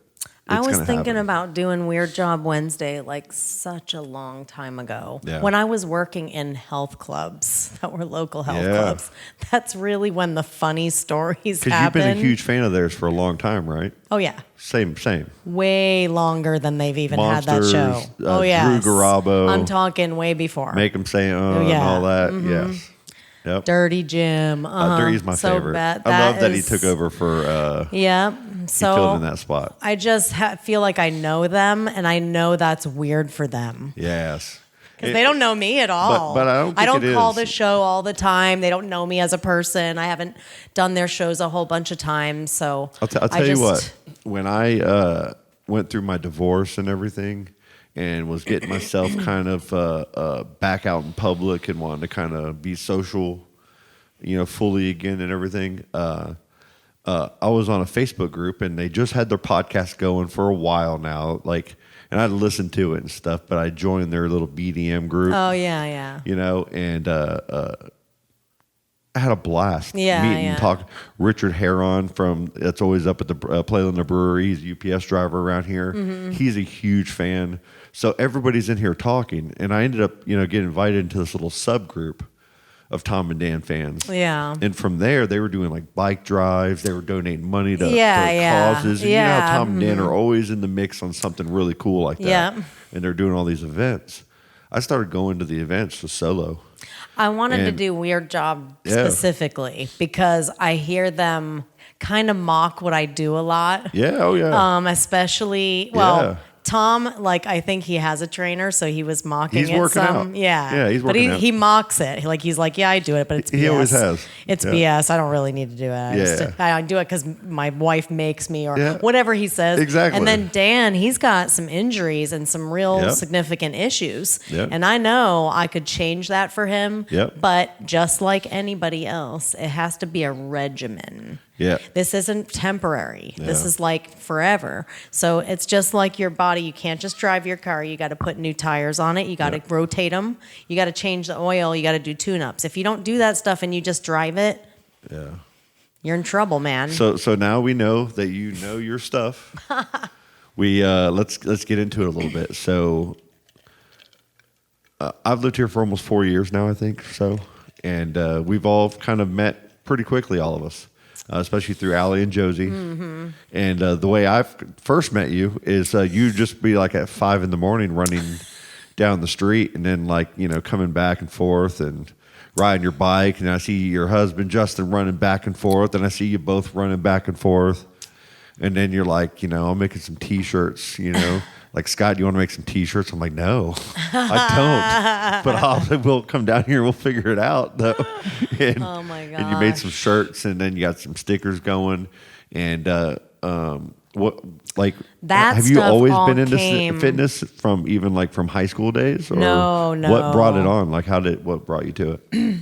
Speaker 5: I was thinking
Speaker 6: happen.
Speaker 5: about doing Weird Job Wednesday like such a long time ago.
Speaker 6: Yeah.
Speaker 5: When I was working in health clubs that were local health clubs. That's really when the funny stories happen.
Speaker 6: Because you've been a huge fan of theirs for a long time, right?
Speaker 5: Oh, yeah.
Speaker 6: Same.
Speaker 5: Way longer than they've even
Speaker 6: Monsters,
Speaker 5: had that show.
Speaker 6: Drew Garabo.
Speaker 5: I'm talking way before.
Speaker 6: Make them say, and all that.
Speaker 5: Mm-hmm.
Speaker 6: Yes. Yep.
Speaker 5: Dirty Jim.
Speaker 6: Dirty's my favorite. I love that he took over for.
Speaker 5: Yeah. So
Speaker 6: he filled in that spot.
Speaker 5: I just feel like I know them, and I know that's weird for them.
Speaker 6: Yes.
Speaker 5: Because they don't know me at all.
Speaker 6: But I don't
Speaker 5: call the show all the time. They don't know me as a person. I haven't done their shows a whole bunch of times. So
Speaker 6: I'll tell you what. When I went through my divorce and everything, and was getting myself kind of back out in public and wanting to kind of be social, fully again and everything. I was on a Facebook group, and they just had their podcast going for a while now, and I'd listened to it and stuff, but I joined their little BDM group.
Speaker 5: Oh, yeah.
Speaker 6: And I had a blast meeting and talking. Richard Heron that's always up at the Playland Brewery. He's a UPS driver around here. Mm-hmm. He's a huge fan. So everybody's in here talking, and I ended up, getting invited into this little subgroup of Tom and Dan fans.
Speaker 5: Yeah.
Speaker 6: And from there, they were doing like bike drives. They were donating money to causes. And you know how Tom and Dan are always in the mix on something really cool like that.
Speaker 5: Yeah.
Speaker 6: And they're doing all these events. I started going to the events for solo.
Speaker 5: I wanted to do Weird Job specifically because I hear them kind of mock what I do a lot.
Speaker 6: Yeah, oh yeah.
Speaker 5: Especially, Tom, I think he has a trainer, so he was mocking
Speaker 6: he's
Speaker 5: it
Speaker 6: working
Speaker 5: some.
Speaker 6: out.
Speaker 5: Yeah.
Speaker 6: Yeah, he's working out.
Speaker 5: But he mocks it. He's like, yeah, I do it, but it's BS.
Speaker 6: He always has.
Speaker 5: It's BS. I don't really need to do it. I do it because my wife makes me or whatever he says.
Speaker 6: Exactly.
Speaker 5: And then Dan, he's got some injuries and some real significant issues.
Speaker 6: Yep.
Speaker 5: And I know I could change that for him.
Speaker 6: Yep.
Speaker 5: But just like anybody else, it has to be a regimen.
Speaker 6: Yeah.
Speaker 5: This isn't temporary. Yeah. This is like forever. So it's just like your body. You can't just drive your car. You got to put new tires on it. You got to rotate them. You got to change the oil. You got to do tune-ups. If you don't do that stuff and you just drive it, you're in trouble, man.
Speaker 6: So now we know that you know your stuff. We let's get into it a little bit. So I've lived here for almost 4 years now, I think. So, and we've all kind of met pretty quickly, all of us. Especially through Allie and Josie. Mm-hmm. And the way I first met you is you just be like at 5 a.m. running down the street and then coming back and forth and riding your bike. And I see your husband, Justin, running back and forth. And I see you both running back and forth. And then you're like, I'm making some T-shirts, Like, Scott, you want to make some T-shirts? I'm like, no, I don't. But we'll come down here. We'll figure it out, though. And,
Speaker 5: oh, my God.
Speaker 6: And you made some shirts, and then you got some stickers going. And have you always been into fitness from high school days? Or
Speaker 5: No.
Speaker 6: What brought it on? What brought you to it?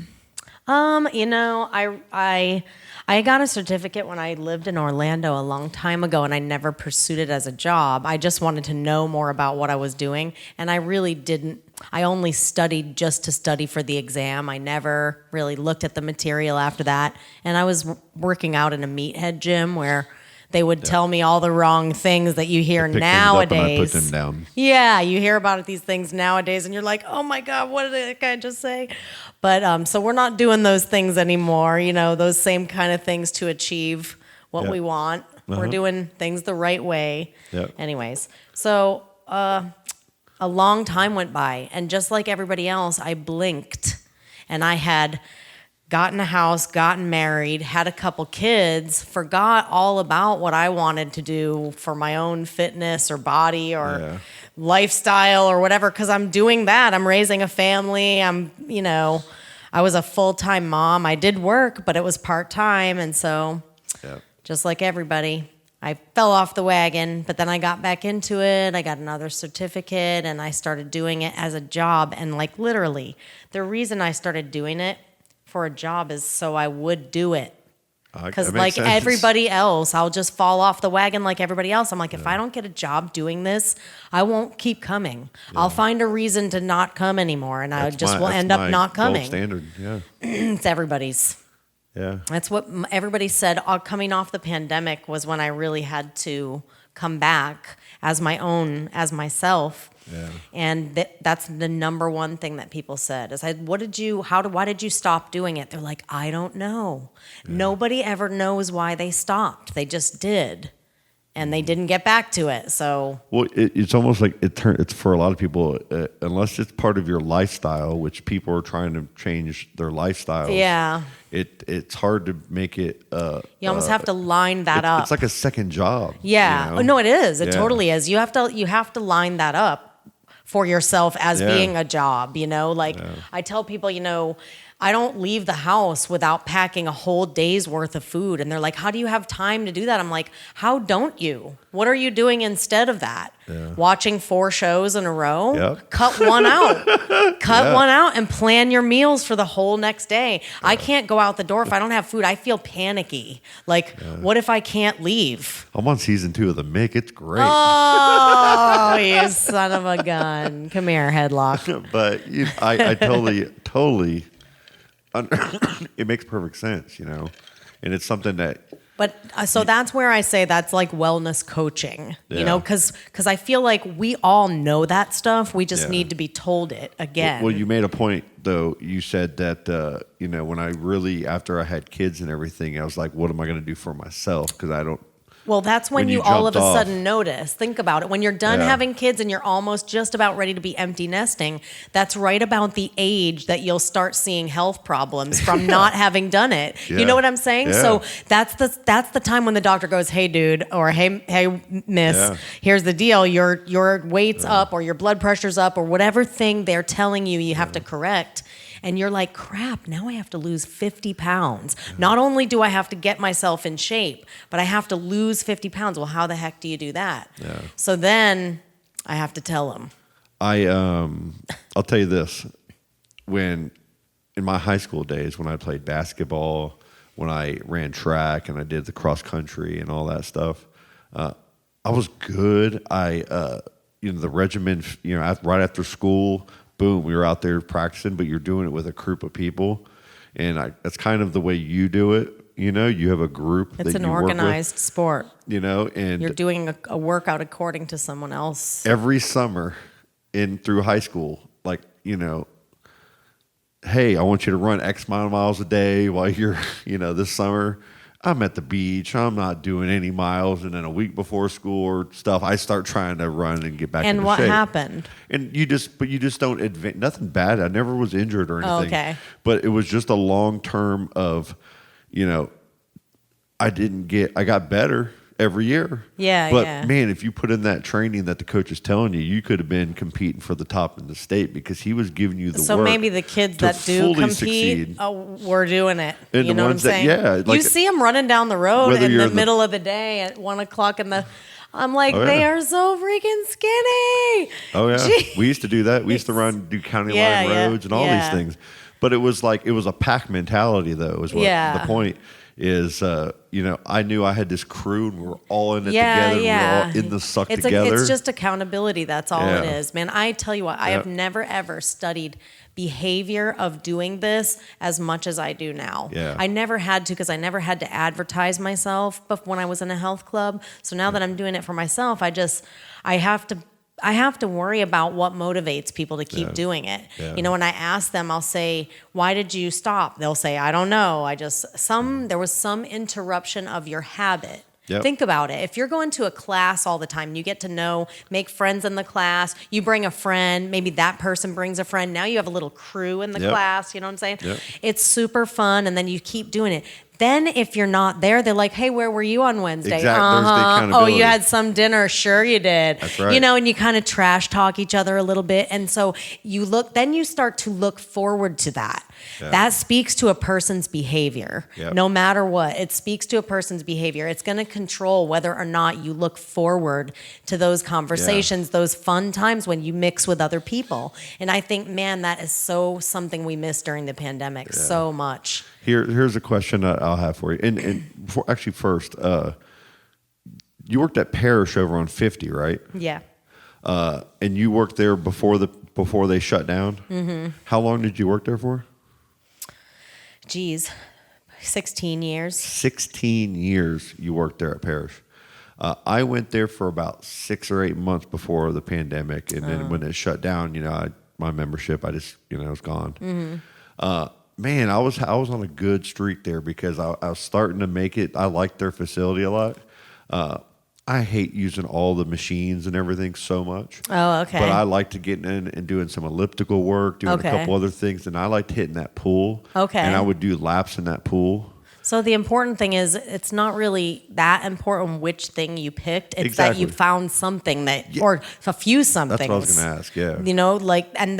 Speaker 5: I got a certificate when I lived in Orlando a long time ago, and I never pursued it as a job. I just wanted to know more about what I was doing, and I really didn't. I only studied just to study for the exam. I never really looked at the material after that, and I was working out in a meathead gym where they would tell me all the wrong things that you hear nowadays.
Speaker 6: I put them down.
Speaker 5: Yeah, you hear about these things nowadays, and you're like, "Oh my God, what did that guy just say?" But so we're not doing those things anymore. Those same kind of things to achieve what we want. We're doing things the right way.
Speaker 6: Yep.
Speaker 5: Anyways, so a long time went by, and just like everybody else, I blinked, and I had gotten a house, gotten married, had a couple kids, forgot all about what I wanted to do for my own fitness or body or lifestyle or whatever, because I'm doing that. I'm raising a family. I was a full-time mom. I did work, but it was part-time, and so just like everybody, I fell off the wagon, but then I got back into it. I got another certificate, and I started doing it as a job, and literally, the reason I started doing it for a job is so I would do it. Because
Speaker 6: That
Speaker 5: like
Speaker 6: makes sense.
Speaker 5: everybody else, I'll just fall off the wagon like everybody else. I'm like, if I don't get a job doing this, I won't keep coming. I'll find a reason to not come anymore, and I just will end up not
Speaker 6: Gold
Speaker 5: coming.
Speaker 6: standard, yeah.
Speaker 5: It's everybody's.
Speaker 6: Yeah.
Speaker 5: That's what everybody said. Coming off the pandemic was when I really had to come back as myself.
Speaker 6: Yeah.
Speaker 5: And that's the number one thing that people said is, why did you stop doing it? They're like, I don't know. Nobody ever knows why they stopped. They just did. And they didn't get back to it. So,
Speaker 6: Well, it's almost like it's for a lot of people, unless it's part of your lifestyle, which people are trying to change their lifestyles.
Speaker 5: yeah,
Speaker 6: It's hard to make it.
Speaker 5: you almost have to line that up.
Speaker 6: It's like a second job.
Speaker 5: Yeah.
Speaker 6: you know?
Speaker 5: Oh, no, it is. It
Speaker 6: Yeah.
Speaker 5: totally is. You have to line that up for yourself as
Speaker 6: Yeah.
Speaker 5: being a job, Like I tell people, I don't leave the house without packing a whole day's worth of food. And they're like, how do you have time to do that? I'm like, how don't you? What are you doing instead of that? Watching 4 shows in a row?
Speaker 6: Yep.
Speaker 5: Cut one out. Cut one out and plan your meals for the whole next day. I can't go out the door if I don't have food. I feel panicky. Like, what if I can't leave?
Speaker 6: I'm on season 2 of The Mick. It's great.
Speaker 5: Oh, you son of a gun. Come here, headlock.
Speaker 6: But I totally, it makes perfect sense, and it's something that.
Speaker 5: But so that's where I say that's like wellness coaching,
Speaker 6: Yeah.
Speaker 5: because I feel like we all know that stuff. We just
Speaker 6: Yeah.
Speaker 5: need to be told it again.
Speaker 6: Well, you made a point though. You said that when I really after I had kids and everything, I was like, what am I going to do for myself? Because I don't.
Speaker 5: Well, that's when
Speaker 6: When
Speaker 5: you
Speaker 6: you
Speaker 5: all of a
Speaker 6: jumped off.
Speaker 5: sudden notice. Think about it. When you're done
Speaker 6: Yeah.
Speaker 5: having kids and you're almost just about ready to be empty nesting, that's right about the age that you'll start seeing health problems from not having done it.
Speaker 6: Yeah.
Speaker 5: You know what I'm saying?
Speaker 6: Yeah.
Speaker 5: So that's the time when the doctor goes, "Hey, dude," or "Hey, miss,
Speaker 6: Yeah.
Speaker 5: here's the deal. Your weight's up, or your blood pressure's up, or whatever thing they're telling you have to correct." And you're like, crap, now I have to lose 50 pounds. Not only do I have to get myself in shape, but I have to lose 50 pounds. Well, how the heck do you do that?
Speaker 6: Yeah.
Speaker 5: So then I have to tell them.
Speaker 6: I'll tell you this. When in my high school days, when I played basketball, when I ran track and I did the cross country and all that stuff, I was good. The regimen, right after school, boom, we were out there practicing, but you're doing it with a group of people. And that's kind of the way you do it. You have a group
Speaker 5: It's
Speaker 6: that
Speaker 5: an
Speaker 6: you
Speaker 5: organized sport.
Speaker 6: work with, and
Speaker 5: You're doing a workout according to someone else.
Speaker 6: every summer through high school, hey, I want you to run X amount of miles a day while you're, this summer. I'm at the beach. I'm not doing any miles. And then a week before school or stuff, I start trying to run and get back
Speaker 5: And
Speaker 6: into
Speaker 5: what
Speaker 6: shape.
Speaker 5: happened?
Speaker 6: And you just don't advance. Nothing bad. I never was injured or anything.
Speaker 5: Okay.
Speaker 6: But it was just a long term of, I got better every year.
Speaker 5: Yeah,
Speaker 6: But
Speaker 5: yeah.
Speaker 6: man, if you put in that training that the coach is telling you, you could have been competing for the top in the state because he was giving you the
Speaker 5: So
Speaker 6: work.
Speaker 5: maybe the kids
Speaker 6: to
Speaker 5: that do
Speaker 6: fully
Speaker 5: compete,
Speaker 6: succeed.
Speaker 5: we're doing it.
Speaker 6: And
Speaker 5: You
Speaker 6: the
Speaker 5: know what I'm
Speaker 6: ones that-
Speaker 5: saying?
Speaker 6: yeah, like-
Speaker 5: you see them running down the road
Speaker 6: Whether
Speaker 5: in
Speaker 6: you're
Speaker 5: the
Speaker 6: in the-
Speaker 5: middle of the day at 1:00 in the. I'm like,
Speaker 6: Oh, yeah.
Speaker 5: they are so freaking skinny.
Speaker 6: Oh yeah,
Speaker 5: Jeez.
Speaker 6: we used to do that. We used to do county
Speaker 5: Yeah,
Speaker 6: line
Speaker 5: yeah,
Speaker 6: roads and all
Speaker 5: yeah.
Speaker 6: these things. But it was a pack mentality though. Is what
Speaker 5: Yeah.
Speaker 6: the point is. I knew I had this crew and we were all in it
Speaker 5: Yeah,
Speaker 6: together.
Speaker 5: yeah.
Speaker 6: We were all in the suck
Speaker 5: It's
Speaker 6: together.
Speaker 5: it's just accountability. That's all it
Speaker 6: Yeah.
Speaker 5: is, man. I tell you what, I
Speaker 6: Yeah.
Speaker 5: have never ever studied behavior of doing this as much as I do now.
Speaker 6: Yeah.
Speaker 5: I never had to because I never had to advertise myself. But when I was in a health club, so now that I'm doing it for myself, I have to worry about what motivates people to keep doing it.
Speaker 6: Yeah.
Speaker 5: When I ask them, I'll say, "Why did you stop?" They'll say, "I don't know. There was some interruption of your habit."
Speaker 6: Yep.
Speaker 5: Think about it. If you're going to a class all the time, you get to make friends in the class. You bring a friend, maybe that person brings a friend. Now you have a little crew in the
Speaker 6: Yep.
Speaker 5: class. You know what I'm saying?
Speaker 6: Yep.
Speaker 5: It's super fun, and then you keep doing it. Then if you're not there, they're like, "Hey, where were you on Wednesday?"
Speaker 6: Exactly. There's the
Speaker 5: Oh,
Speaker 6: accountability.
Speaker 5: you had some dinner. Sure you did.
Speaker 6: That's right.
Speaker 5: And you kind of trash talk each other a little bit. And so then you start to look forward to that.
Speaker 6: Yeah.
Speaker 5: That speaks to a person's behavior.
Speaker 6: Yep.
Speaker 5: No matter what, it speaks to a person's behavior. It's going to control whether or not you look forward to those conversations, those fun times when you mix with other people. And I think, man, that is so something we missed during the pandemic so much.
Speaker 6: Here's a question I'll have for you. And first, you worked at Parish over on 50, right?
Speaker 5: Yeah.
Speaker 6: And you worked there before they shut down. Mm-hmm. How long did you work there for?
Speaker 5: Geez, 16 years.
Speaker 6: 16 years you worked there at Parish. I went there for about 6 or 8 months before the pandemic, and then when it shut down, my membership, I just it was gone. Mm-hmm. Man, I was on a good streak there because I was starting to make it. I liked their facility a lot. I hate using all the machines and everything so much.
Speaker 5: Oh, okay.
Speaker 6: But I liked to get in and doing some elliptical work, doing a couple other things, and I liked hitting that pool.
Speaker 5: Okay.
Speaker 6: And I would do laps in that pool.
Speaker 5: So the important thing is it's not really that important which thing you picked. It's that you found something or a few somethings.
Speaker 6: That's what I was going to ask, yeah.
Speaker 5: And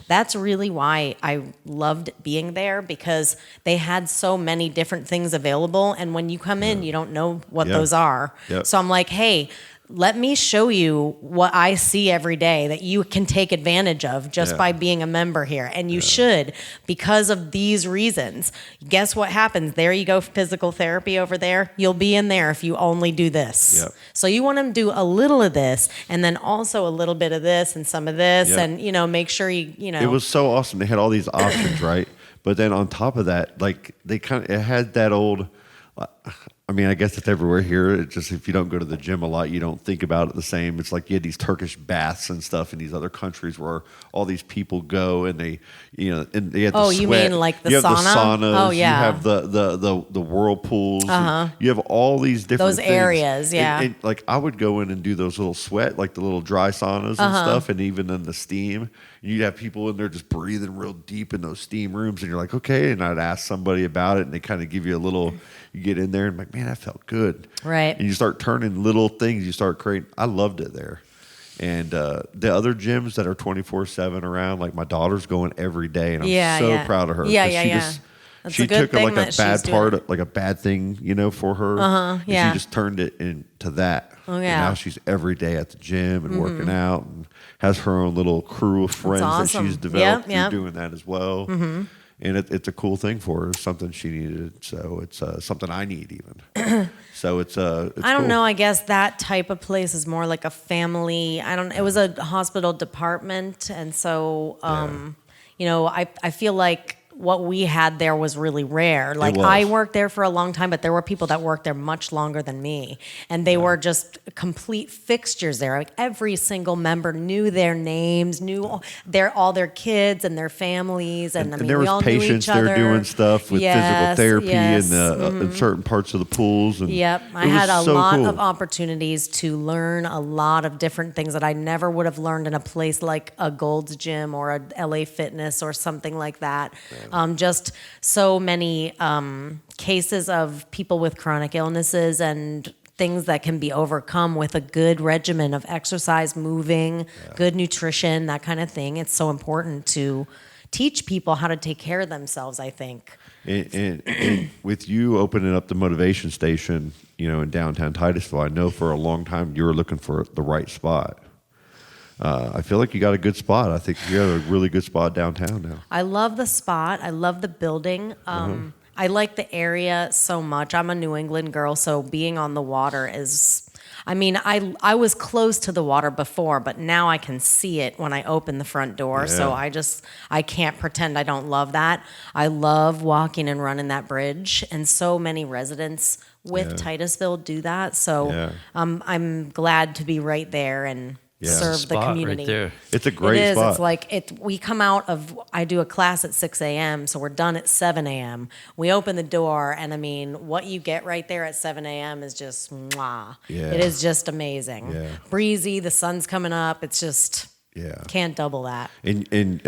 Speaker 5: that's really why I loved being there, because they had so many different things available. And when you come in, you don't know what those are. Yep. So I'm like, hey, let me show you what I see every day that you can take advantage of just by being a member here. And you should, because of these reasons. Guess what happens? There you go, physical therapy over there. You'll be in there if you only do this. Yep. So you want to do a little of this and then also a little bit of this and some of this and, make sure you. It
Speaker 6: was so awesome. They had all these options, right? But then on top of that, like it had that old... I mean, I guess it's everywhere here. It's just if you don't go to the gym a lot, you don't think about it the same. It's like you had these Turkish baths and stuff in these other countries where all these people go and they, and they had the sweat.
Speaker 5: You mean like the sauna?
Speaker 6: You have the saunas.
Speaker 5: Oh, yeah.
Speaker 6: You have the whirlpools. You have all these different things.
Speaker 5: Areas, yeah.
Speaker 6: And like I would go in and do those little sweat, like the little dry saunas and stuff, and even in the steam. You'd have people in there just breathing real deep in those steam rooms, and you're like, okay. And I'd ask somebody about it, and they kind of give you a little. You get in there, and I'm like, man, that felt good.
Speaker 5: Right.
Speaker 6: And you start turning little things. You start creating. I loved it there. And the other gyms that are 24/7 around, like my daughter's going every day, and I'm so proud of her. She took like a bad part, like a bad thing, for her. And she just turned it into that.
Speaker 5: Oh, yeah.
Speaker 6: And now she's every day at the gym and working out, and has her own little crew of friends that she's developed through doing that as well. Mm-hmm. And it's a cool thing for her. It's something she needed. So it's something I need even. So it's I
Speaker 5: don't know. I guess that type of place is more like a family. It was a hospital department. And so, I feel like what we had there was really rare. Like I worked there for a long time, but there were people that worked there much longer than me. And they were just complete fixtures there. Like every single member knew their names, knew all their kids and their families. And
Speaker 6: there
Speaker 5: we
Speaker 6: was
Speaker 5: all
Speaker 6: patients
Speaker 5: knew each other.
Speaker 6: there doing stuff with physical therapy in certain parts of the pools. And
Speaker 5: I had a lot of opportunities to learn a lot of different things that I never would have learned in a place like a Gold's Gym or a LA Fitness or something like that. Just so many cases of people with chronic illnesses and things that can be overcome with a good regimen of exercise, moving, good nutrition, that kind of thing. It's so important to teach people how to take care of themselves, I think.
Speaker 6: And with you opening up the motivation station, in downtown Titusville, I know for a long time you were looking for the right spot. I feel like you got a good spot. I think you have a really good spot downtown now. I
Speaker 5: love the spot. I love the building. I like the area so much. I'm a New England girl, so being on the water is... I was close to the water before, but now I can see it when I open the front door. So I can't pretend I don't love that. I love walking and running that bridge, and so many residents with Titusville do that. So I'm glad to be right there and serve the community.
Speaker 7: Right there.
Speaker 6: It's a great spot.
Speaker 5: It's like we come out of, I do a class at 6 a.m., so we're done at 7 a.m. We open the door, and what you get right there at 7 a.m. is just mwah. Yeah. It is just amazing. Yeah. Breezy, the sun's coming up. It's just can't double that.
Speaker 6: And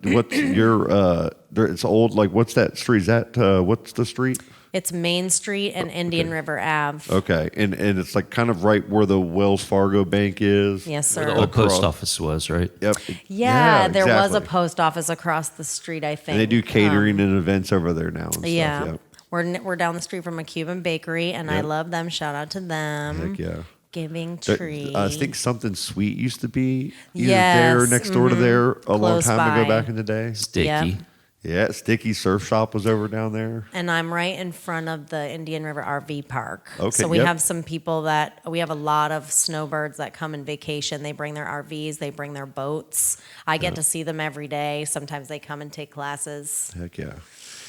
Speaker 6: what's your it's old, like what's that street? Is that what's the street?
Speaker 5: It's Main Street and Indian River Ave.
Speaker 6: Okay, and it's like kind of right where the Wells Fargo Bank is.
Speaker 5: Yes, sir.
Speaker 7: Where the old post office was, right?
Speaker 6: Yep.
Speaker 5: Yeah, there was a post office across the street, I think.
Speaker 6: And they do catering and events over there now. And
Speaker 5: yeah.
Speaker 6: Stuff. Yep.
Speaker 5: We're down the street from a Cuban bakery, and I love them. Shout out to them.
Speaker 6: Heck yeah.
Speaker 5: Giving Tree.
Speaker 6: I think Something Sweet used to be either there or next door to there a long time ago back in the day.
Speaker 7: Sticky.
Speaker 6: Yeah, Sticky Surf Shop was over down there.
Speaker 5: And I'm right in front of the Indian River RV Park.
Speaker 6: Okay,
Speaker 5: So we
Speaker 6: yep.
Speaker 5: have some people we have a lot of snowbirds that come in vacation. They bring their RVs, they bring their boats. I get to see them every day. Sometimes they come and take classes.
Speaker 6: Heck yeah.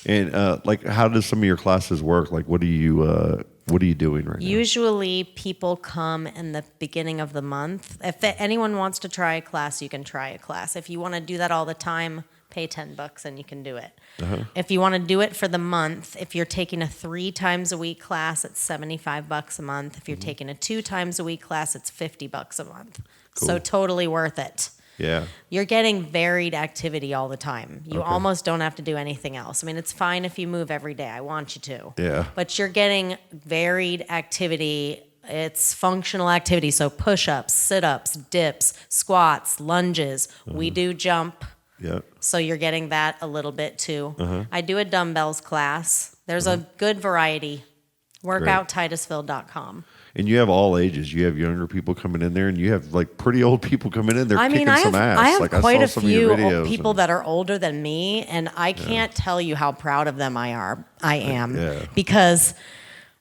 Speaker 6: And like, how does some of your classes work? Like, what are you doing right now?
Speaker 5: Usually people come in the beginning of the month. If anyone wants to try a class, you can try a class. If you want to do that all the time, pay $10 and you can do it. If you want to do it for the month, if you're taking a 3 times a week class, it's $75 a month. If you're taking a 2 times a week class, it's $50 a month.
Speaker 6: Cool.
Speaker 5: So totally worth it.
Speaker 6: Yeah.
Speaker 5: You're getting varied activity all the time. You almost don't have to do anything else. I mean, it's fine if you move every day. I want you to.
Speaker 6: Yeah.
Speaker 5: But you're getting varied activity. It's functional activity. So push-ups, sit-ups, dips, squats, lunges. We do jump.
Speaker 6: Yeah.
Speaker 5: So you're getting that a little bit too. I do a dumbbells class. There's a good variety. Workouttitusville.com.
Speaker 6: And you have all ages. You have younger people coming in there, and you have like pretty old people coming in there kicking
Speaker 5: I
Speaker 6: some
Speaker 5: have,
Speaker 6: ass.
Speaker 5: I have
Speaker 6: like,
Speaker 5: quite
Speaker 6: I
Speaker 5: a
Speaker 6: saw some of your
Speaker 5: few
Speaker 6: videos
Speaker 5: people
Speaker 6: and-
Speaker 5: that are older than me, and I can't tell you how proud of them I am.
Speaker 6: Yeah.
Speaker 5: Because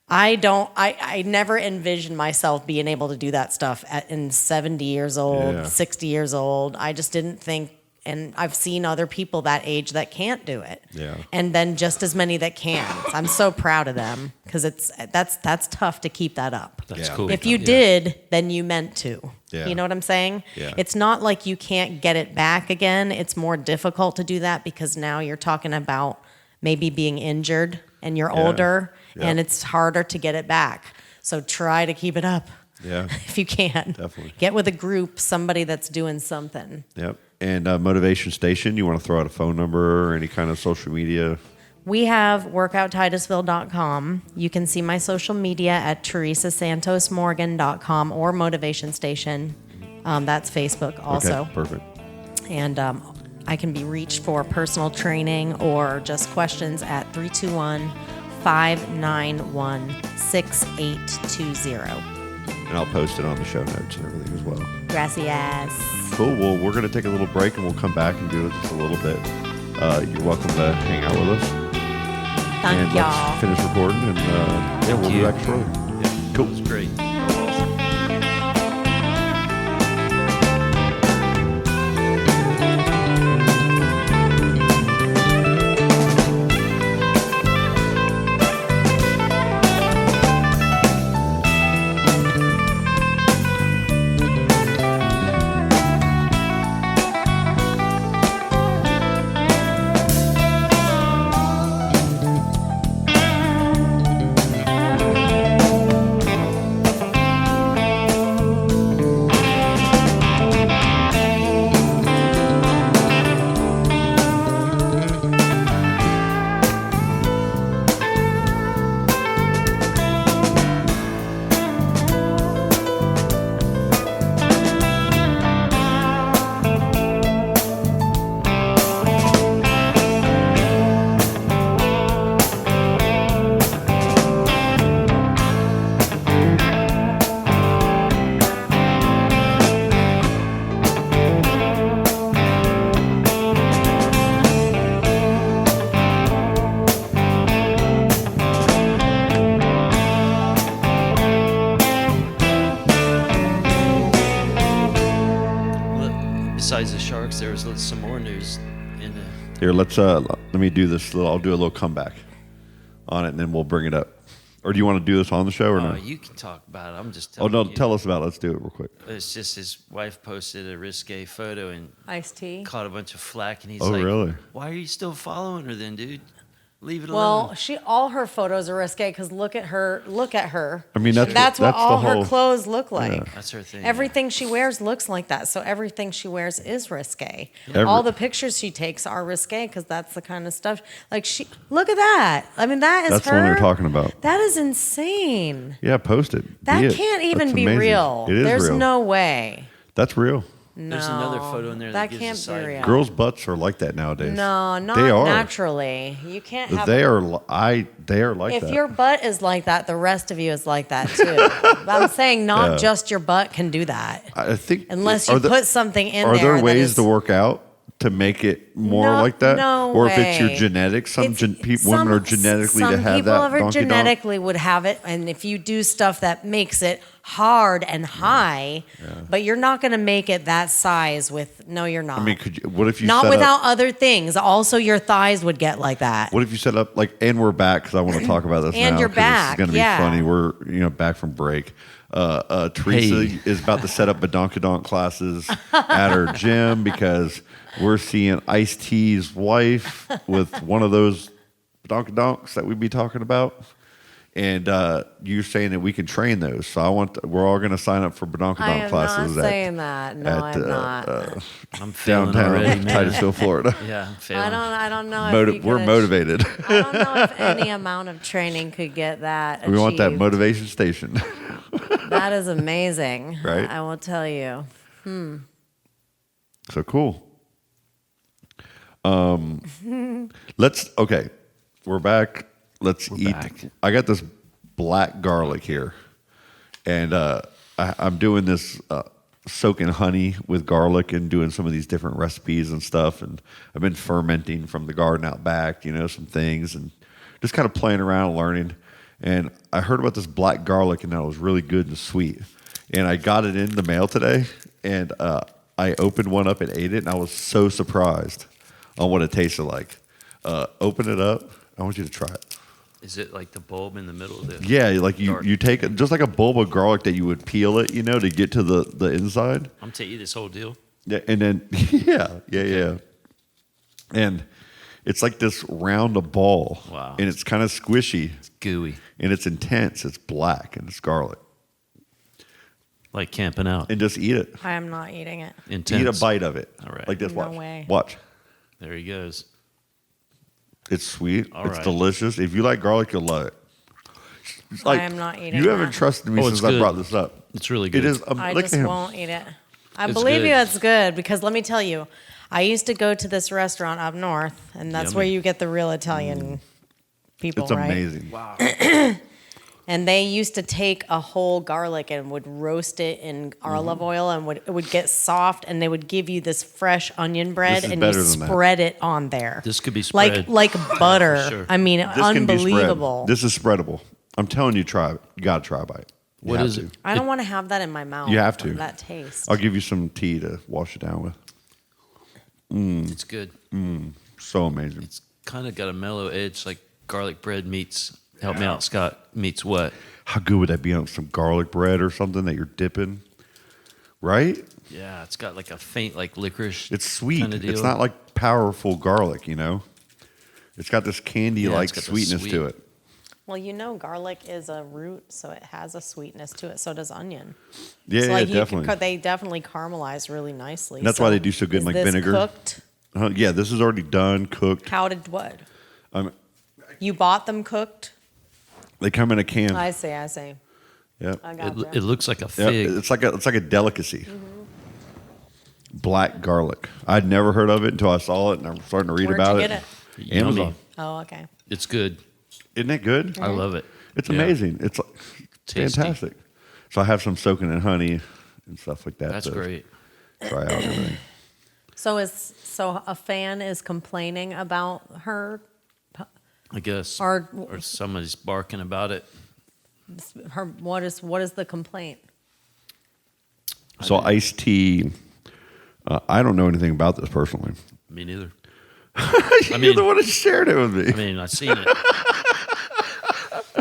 Speaker 5: I never envisioned myself being able to do that stuff in 70 years old,
Speaker 6: Yeah.
Speaker 5: 60 years old. I just didn't think, and I've seen other people that age that can't do it.
Speaker 6: Yeah.
Speaker 5: And then just as many that can. I'm so proud of them because that's tough to keep that up.
Speaker 7: That's
Speaker 6: Yeah.
Speaker 7: cool.
Speaker 5: If you did, then you meant to.
Speaker 6: Yeah.
Speaker 5: You know what I'm saying?
Speaker 6: Yeah.
Speaker 5: It's not like you can't get it back again. It's more difficult to do that because now you're talking about maybe being injured and you're older
Speaker 6: Yeah.
Speaker 5: and it's harder to get it back. So try to keep it up
Speaker 6: Yeah.
Speaker 5: if you can.
Speaker 6: Definitely.
Speaker 5: Get with a group, somebody that's doing something.
Speaker 6: Yep. And Motivation Station, you want to throw out a phone number or any kind of social media?
Speaker 5: We have workouttitusville.com. You can see my social media at teresasantosmorgan.com or Motivation Station. That's Facebook also.
Speaker 6: Okay, perfect.
Speaker 5: And I can be reached for personal training or just questions at 321-591-6820.
Speaker 6: And I'll post it on the show notes and everything as well.
Speaker 5: Gracias.
Speaker 6: Cool. Well, we're going to take a little break and we'll come back and do it just a little bit. You're welcome to hang out with us.
Speaker 5: Thank
Speaker 6: And
Speaker 5: y'all.
Speaker 6: let's finish recording and we'll be back shortly. Cool.
Speaker 7: It's great. Besides the Sharks, there was some more news in the
Speaker 6: Here, let me do this. I'll do a little comeback on it and then we'll bring it up. Or do you want to do this on the show or no?
Speaker 7: You can talk about it. I'm just
Speaker 6: Oh,
Speaker 7: telling
Speaker 6: no,
Speaker 7: you.
Speaker 6: tell us about it. Let's do it real quick.
Speaker 7: It's just his wife posted a risque photo and
Speaker 5: Iced tea.
Speaker 7: caught a bunch of flack, and he's
Speaker 6: Oh,
Speaker 7: like,
Speaker 6: really?
Speaker 7: "Why are you still following her then, dude? Leave it alone."
Speaker 5: Well, all her photos are risque because look at her.
Speaker 6: I mean, that's
Speaker 5: what
Speaker 6: the
Speaker 5: all
Speaker 6: whole-
Speaker 5: her clothes look like.
Speaker 6: Yeah.
Speaker 7: That's her thing.
Speaker 5: Everything she wears looks like that. So everything she wears is risque.
Speaker 6: Every-
Speaker 5: All the pictures she takes are risque because that's the kind of stuff. Like look at that. I mean, that is
Speaker 6: That's
Speaker 5: her.
Speaker 6: the one you're talking about.
Speaker 5: That is insane.
Speaker 6: Yeah, post it.
Speaker 5: That
Speaker 6: Be it.
Speaker 5: can't even
Speaker 6: That's
Speaker 5: be
Speaker 6: amazing.
Speaker 5: real.
Speaker 6: It is
Speaker 5: There's
Speaker 6: real.
Speaker 5: no way.
Speaker 6: That's real.
Speaker 5: No.
Speaker 7: There's another photo in there that gives
Speaker 5: can't
Speaker 7: a side
Speaker 5: be real.
Speaker 7: view.
Speaker 6: Girls' butts are like that nowadays.
Speaker 5: No, not
Speaker 6: They are.
Speaker 5: naturally. You can't have.
Speaker 6: They are. They are like
Speaker 5: If
Speaker 6: that.
Speaker 5: your butt is like that, the rest of you is like that too. I'm saying not
Speaker 6: Yeah.
Speaker 5: just your butt can do that.
Speaker 6: I think
Speaker 5: Unless you
Speaker 6: are there-
Speaker 5: put something in
Speaker 6: Are
Speaker 5: there.
Speaker 6: there
Speaker 5: that
Speaker 6: ways
Speaker 5: is-
Speaker 6: to work out to make it more
Speaker 5: No-
Speaker 6: like that?
Speaker 5: no
Speaker 6: or if it's your
Speaker 5: way.
Speaker 6: genetics, women are genetically
Speaker 5: some
Speaker 6: to have
Speaker 5: people
Speaker 6: that
Speaker 5: are
Speaker 6: donkey donk.
Speaker 5: genetically would have it, and if you do stuff that makes it hard and high, but you're not going to make it that size with. No, you're not.
Speaker 6: I mean, what if you
Speaker 5: not
Speaker 6: set
Speaker 5: without
Speaker 6: up,
Speaker 5: other things? Also, your thighs would get like that.
Speaker 6: What if you set up like, and we're back because I want to talk about this
Speaker 5: And
Speaker 6: now.
Speaker 5: you're
Speaker 6: 'cause
Speaker 5: back,
Speaker 6: This is going to
Speaker 5: yeah.
Speaker 6: be funny. We're back from break. Teresa
Speaker 7: Hey.
Speaker 6: is about to set up badonkadonk classes at her gym because we're seeing Ice-T's wife with one of those badonkadonks that we'd be talking about. And you're saying that we can train those. So we're all going to sign up for
Speaker 5: I
Speaker 6: badonkadonk
Speaker 5: am
Speaker 6: classes
Speaker 5: not saying that. No, I'm not.
Speaker 7: I'm feeling
Speaker 6: downtown
Speaker 7: already,
Speaker 6: of
Speaker 7: man.
Speaker 6: Titusville, Florida.
Speaker 7: Yeah, I'm feeling.
Speaker 5: I don't know. If you
Speaker 6: We're
Speaker 5: could
Speaker 6: motivated.
Speaker 5: I don't know if any amount of training could get that.
Speaker 6: We want that
Speaker 5: achieved.
Speaker 6: motivation station.
Speaker 5: That is amazing.
Speaker 6: Right?
Speaker 5: I will tell you.
Speaker 6: So cool. Okay, we're back. Let's eat.
Speaker 7: back.
Speaker 6: I got this black garlic here, and I'm doing this soaking honey with garlic and doing some of these different recipes and stuff. And I've been fermenting from the garden out back, some things, and just kind of playing around and learning. And I heard about this black garlic, and that was really good and sweet. And I got it in the mail today, and I opened one up and ate it, and I was so surprised on what it tasted like. Open it up. I want you to try it.
Speaker 7: Is it like the bulb in the middle of the?
Speaker 6: Yeah, like
Speaker 7: dark
Speaker 6: you take it,
Speaker 7: thing?
Speaker 6: just like a bulb of garlic that you would peel it, to get to the inside.
Speaker 7: I'm taking this whole deal.
Speaker 6: Yeah, and then yeah. And it's like this round ball.
Speaker 7: Wow.
Speaker 6: And it's kind of squishy.
Speaker 7: It's gooey,
Speaker 6: And it's intense. It's black and it's garlic.
Speaker 7: like camping out.
Speaker 6: And just eat it.
Speaker 5: I am not eating it.
Speaker 7: Intense.
Speaker 6: Eat a bite of it.
Speaker 7: All right.
Speaker 6: Like this.
Speaker 5: No
Speaker 6: Watch.
Speaker 5: way.
Speaker 6: Watch.
Speaker 7: There he goes.
Speaker 6: It's sweet.
Speaker 7: All
Speaker 6: it's
Speaker 7: right.
Speaker 6: delicious. If you like garlic, you'll love it. It's
Speaker 5: I am not eating
Speaker 6: You haven't
Speaker 5: that.
Speaker 6: trusted me
Speaker 7: Oh,
Speaker 6: since
Speaker 7: it's
Speaker 6: I
Speaker 7: good.
Speaker 6: brought this up.
Speaker 7: It's really good.
Speaker 6: It is.
Speaker 5: I
Speaker 6: look
Speaker 5: just
Speaker 6: at him.
Speaker 5: won't eat it. I
Speaker 7: It's
Speaker 5: believe
Speaker 7: good.
Speaker 5: you it's good because let me tell you, I used to go to this restaurant up north, and that's
Speaker 7: Yummy.
Speaker 5: where you get the real Italian people,
Speaker 6: It's
Speaker 5: right?
Speaker 6: amazing.
Speaker 7: wow.
Speaker 5: And they used to take a whole garlic and would roast it in olive oil, and it would get soft, and they would give you this fresh onion bread,
Speaker 6: This is
Speaker 5: and you
Speaker 6: better than that.
Speaker 5: spread it on there.
Speaker 7: This could be spread.
Speaker 5: like butter.
Speaker 7: Sure.
Speaker 5: I mean,
Speaker 6: This can be spread.
Speaker 5: unbelievable.
Speaker 6: This is spreadable. I'm telling you, try it. You got to try a bite. You
Speaker 7: What
Speaker 6: have
Speaker 7: is
Speaker 6: to.
Speaker 7: it?
Speaker 5: I don't want to have that in my mouth.
Speaker 6: You have to.
Speaker 5: That taste.
Speaker 6: I'll give you some tea to wash it down with.
Speaker 7: It's good.
Speaker 6: So amazing.
Speaker 7: It's kind of got a mellow edge, like garlic bread meets. Help me out, Scott. Meets what?
Speaker 6: How good would that be on some garlic bread or something that you're dipping? Right?
Speaker 7: Yeah, it's got like a faint, like licorice.
Speaker 6: It's sweet.
Speaker 7: Kinda deal.
Speaker 6: It's not like powerful garlic, It's got this candy-like
Speaker 7: it's got the
Speaker 6: sweetness
Speaker 7: sweet.
Speaker 6: to it.
Speaker 5: Well, garlic is a root, so it has a sweetness to it. So does onion.
Speaker 6: Yeah,
Speaker 5: So
Speaker 6: yeah,
Speaker 5: like
Speaker 6: definitely.
Speaker 5: they definitely caramelize really nicely.
Speaker 6: And that's why they do so good in,
Speaker 5: is
Speaker 6: like,
Speaker 5: this
Speaker 6: vinegar.
Speaker 5: Cooked?
Speaker 6: Yeah, this is already done, cooked.
Speaker 5: How did what?
Speaker 6: Um,
Speaker 5: You bought them cooked?
Speaker 6: they come in a can.
Speaker 5: I see.
Speaker 6: Yeah.
Speaker 5: I
Speaker 7: It,
Speaker 5: got
Speaker 7: it looks like a
Speaker 6: Yeah,
Speaker 7: fig.
Speaker 6: it's like a delicacy. Black garlic. I'd never heard of it until I saw it, and I'm starting to read
Speaker 5: Where'd
Speaker 6: about
Speaker 5: you
Speaker 6: it.
Speaker 5: get
Speaker 7: Yummy.
Speaker 6: Amazon.
Speaker 5: Oh, okay.
Speaker 7: It's good.
Speaker 6: Isn't it good?
Speaker 7: I love it.
Speaker 6: It's
Speaker 7: Yeah.
Speaker 6: amazing. It's
Speaker 7: Tasty.
Speaker 6: fantastic. So I have some soaking in honey and stuff like that.
Speaker 7: That's
Speaker 6: to
Speaker 7: great.
Speaker 6: Try out and everything.
Speaker 5: So a fan is complaining about her
Speaker 7: I guess.
Speaker 5: Or-
Speaker 7: or somebody's barking about it.
Speaker 5: what is the complaint?
Speaker 6: So iced tea. I don't know anything about this personally.
Speaker 7: Me neither.
Speaker 6: You're
Speaker 7: mean-
Speaker 6: the one that shared it with me.
Speaker 7: I mean, I've seen it.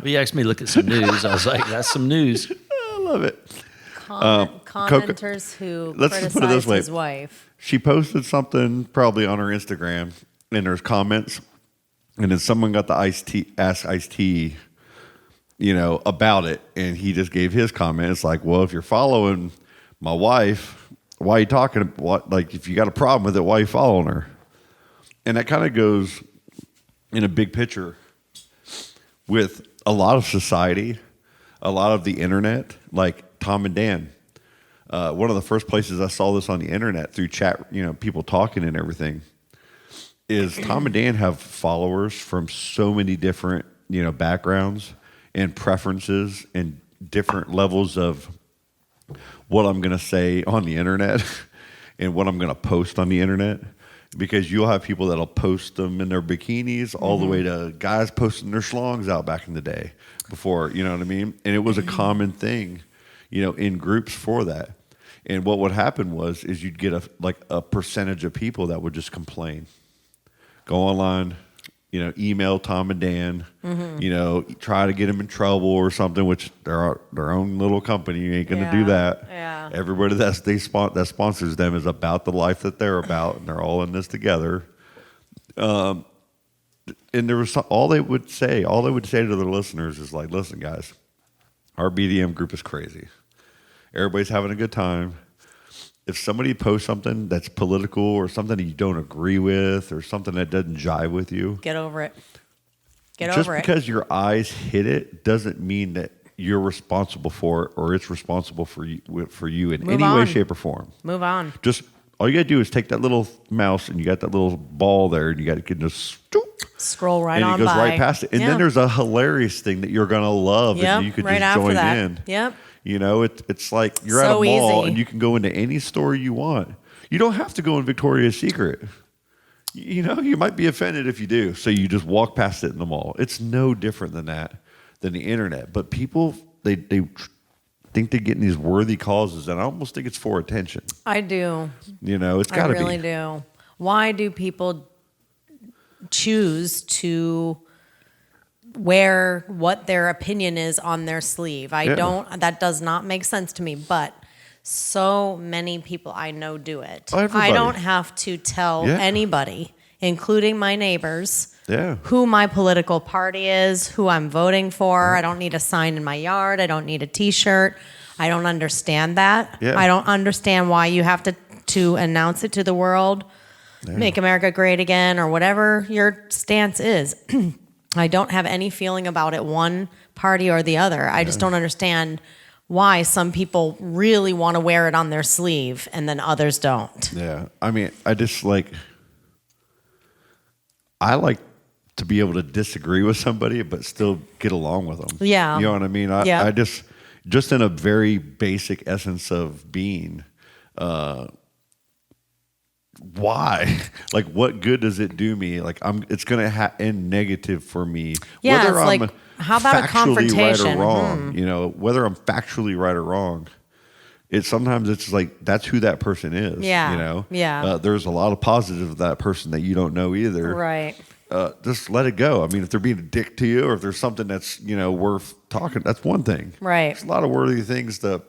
Speaker 7: He asked me to look at some news. I was like, that's some news.
Speaker 6: I love it.
Speaker 5: Commenters who
Speaker 6: Let's just put it this
Speaker 5: criticized
Speaker 6: way.
Speaker 5: his wife.
Speaker 6: She posted something probably on her Instagram, and there's comments, and then someone got the ask iced tea, about it, and he just gave his comment. It's like, well, if you're following my wife, why are you talking? What, like, if you got a problem with it, why are you following her? And that kind of goes in a big picture with a lot of society, a lot of the internet, like Tom and Dan. One of the first places I saw this on the internet through chat, people talking and everything, is Tom and Dan have followers from so many different, backgrounds and preferences and different levels of what I'm going to say on the internet and what I'm going to post on the internet. because you'll have people that'll post them in their bikinis all the way to guys posting their schlongs out back in the day before, you know what I mean? And it was a common thing, in groups for that. And what would happen is you'd get a percentage of people that would just complain, go online, email Tom and Dan, try to get them in trouble or something, which they're their own little company. You ain't going to do that.
Speaker 5: Yeah.
Speaker 6: Everybody that sponsors them is about the life that they're about, and they're all in this together. And there was all they would say to their listeners is like, listen, guys, our BDM group is crazy. Everybody's having a good time. If somebody posts something that's political or something that you don't agree with or something that doesn't jive with you,
Speaker 5: Get over it.
Speaker 6: Just because your eyes hit it doesn't mean that you're responsible for it or it's responsible for you in any way, shape, or form.
Speaker 5: Move on.
Speaker 6: Just all you got to do is take that little mouse and you got that little ball there and you got to just
Speaker 5: Scroll right
Speaker 6: and
Speaker 5: on
Speaker 6: it goes
Speaker 5: by.
Speaker 6: right past it. And then there's a hilarious thing that you're going to love and you could
Speaker 5: right
Speaker 6: just
Speaker 5: after
Speaker 6: join
Speaker 5: that.
Speaker 6: in.
Speaker 5: Yep.
Speaker 6: It's like you're at a
Speaker 5: So
Speaker 6: mall
Speaker 5: easy.
Speaker 6: and you can go into any store you want. You don't have to go in Victoria's Secret. You might be offended if you do. So you just walk past it in the mall. It's no different than the internet. But people, they think they get in these worthy causes, and I almost think it's for attention.
Speaker 5: I do.
Speaker 6: It's got to be.
Speaker 5: I really do. Why do people choose to wear what their opinion is on their sleeve? That does not make sense to me, but so many people I know do it.
Speaker 6: Everybody.
Speaker 5: I don't have to tell anybody, including my neighbors, who my political party is, who I'm voting for. I don't need a sign in my yard. I don't need a T-shirt. I don't understand that. I don't understand why you have to announce it to the world, make America great again, or whatever your stance is. I don't have any feeling about it one party or the other. I just don't understand why some people really want to wear it on their sleeve and then others don't.
Speaker 6: Yeah. I mean, I like to be able to disagree with somebody but still get along with them.
Speaker 5: Yeah.
Speaker 6: You know what I mean? I just in a very basic essence of being, why? Like, what good does it do me? Like, it's going to end negative for me.
Speaker 5: Yeah,
Speaker 6: whether
Speaker 5: it's
Speaker 6: I'm
Speaker 5: like, how about a
Speaker 6: factually right or
Speaker 5: confrontation?
Speaker 6: wrong, whether I'm factually right or wrong. Sometimes it's like that's who that person is.
Speaker 5: Yeah. Yeah.
Speaker 6: There's a lot of positives of that person that you don't know either.
Speaker 5: Right.
Speaker 6: Just let it go. I mean, if they're being a dick to you, or if there's something that's worth talking, that's one thing.
Speaker 5: Right.
Speaker 6: There's a lot of worthy things to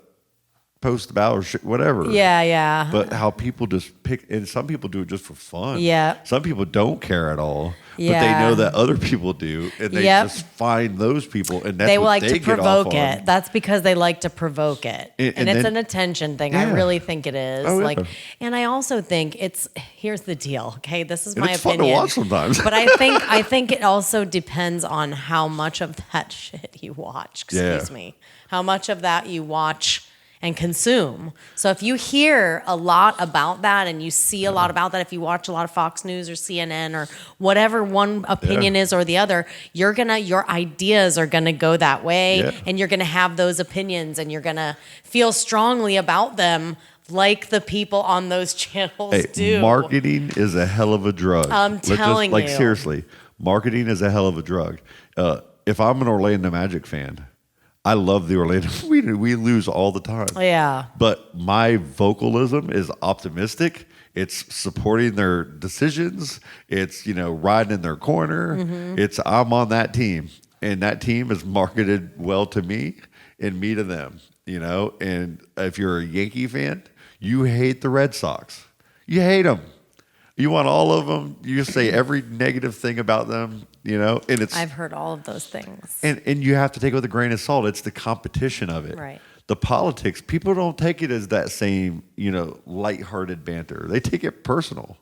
Speaker 6: post about or whatever.
Speaker 5: Yeah.
Speaker 6: But how people just pick, and some people do it just for fun.
Speaker 5: Yeah.
Speaker 6: Some people don't care at all.
Speaker 5: Yeah.
Speaker 6: But they know that other people do, and they just find those people, and that's
Speaker 5: they
Speaker 6: what
Speaker 5: like
Speaker 6: they
Speaker 5: to
Speaker 6: get
Speaker 5: provoke
Speaker 6: off
Speaker 5: it.
Speaker 6: on.
Speaker 5: That's because they like to provoke it, and it's
Speaker 6: then-
Speaker 5: an attention thing.
Speaker 6: Yeah.
Speaker 5: I really think it is.
Speaker 6: Oh, yeah.
Speaker 5: And I also think here's the deal. Okay, this is
Speaker 6: And
Speaker 5: my
Speaker 6: it's
Speaker 5: opinion.
Speaker 6: fun to watch sometimes.
Speaker 5: But I think it also depends on how much of that shit you watch. Excuse me, how much of that you watch and consume. So if you hear a lot about that and you see a lot about that, if you watch a lot of Fox News or CNN or whatever one opinion is or the other, your ideas are gonna go that way, and you're gonna have those opinions, and you're gonna feel strongly about them like the people on those channels do.
Speaker 6: Marketing is a hell of a drug.
Speaker 5: I'm telling you.
Speaker 6: Seriously, marketing is a hell of a drug. If I'm an Orlando Magic fan, I love the Orlando. We lose all the time.
Speaker 5: Yeah.
Speaker 6: But my vocalism is optimistic. It's supporting their decisions. It's, riding in their corner.
Speaker 5: Mm-hmm.
Speaker 6: I'm on that team. And that team is marketed well to me and me to them, And if you're a Yankee fan, you hate the Red Sox. You hate them. You want all of them. You say every negative thing about them, and it's.
Speaker 5: I've heard all of those things.
Speaker 6: And you have to take it with a grain of salt. It's the competition of it.
Speaker 5: Right.
Speaker 6: The politics, people don't take it as that same, lighthearted banter. They take it personal.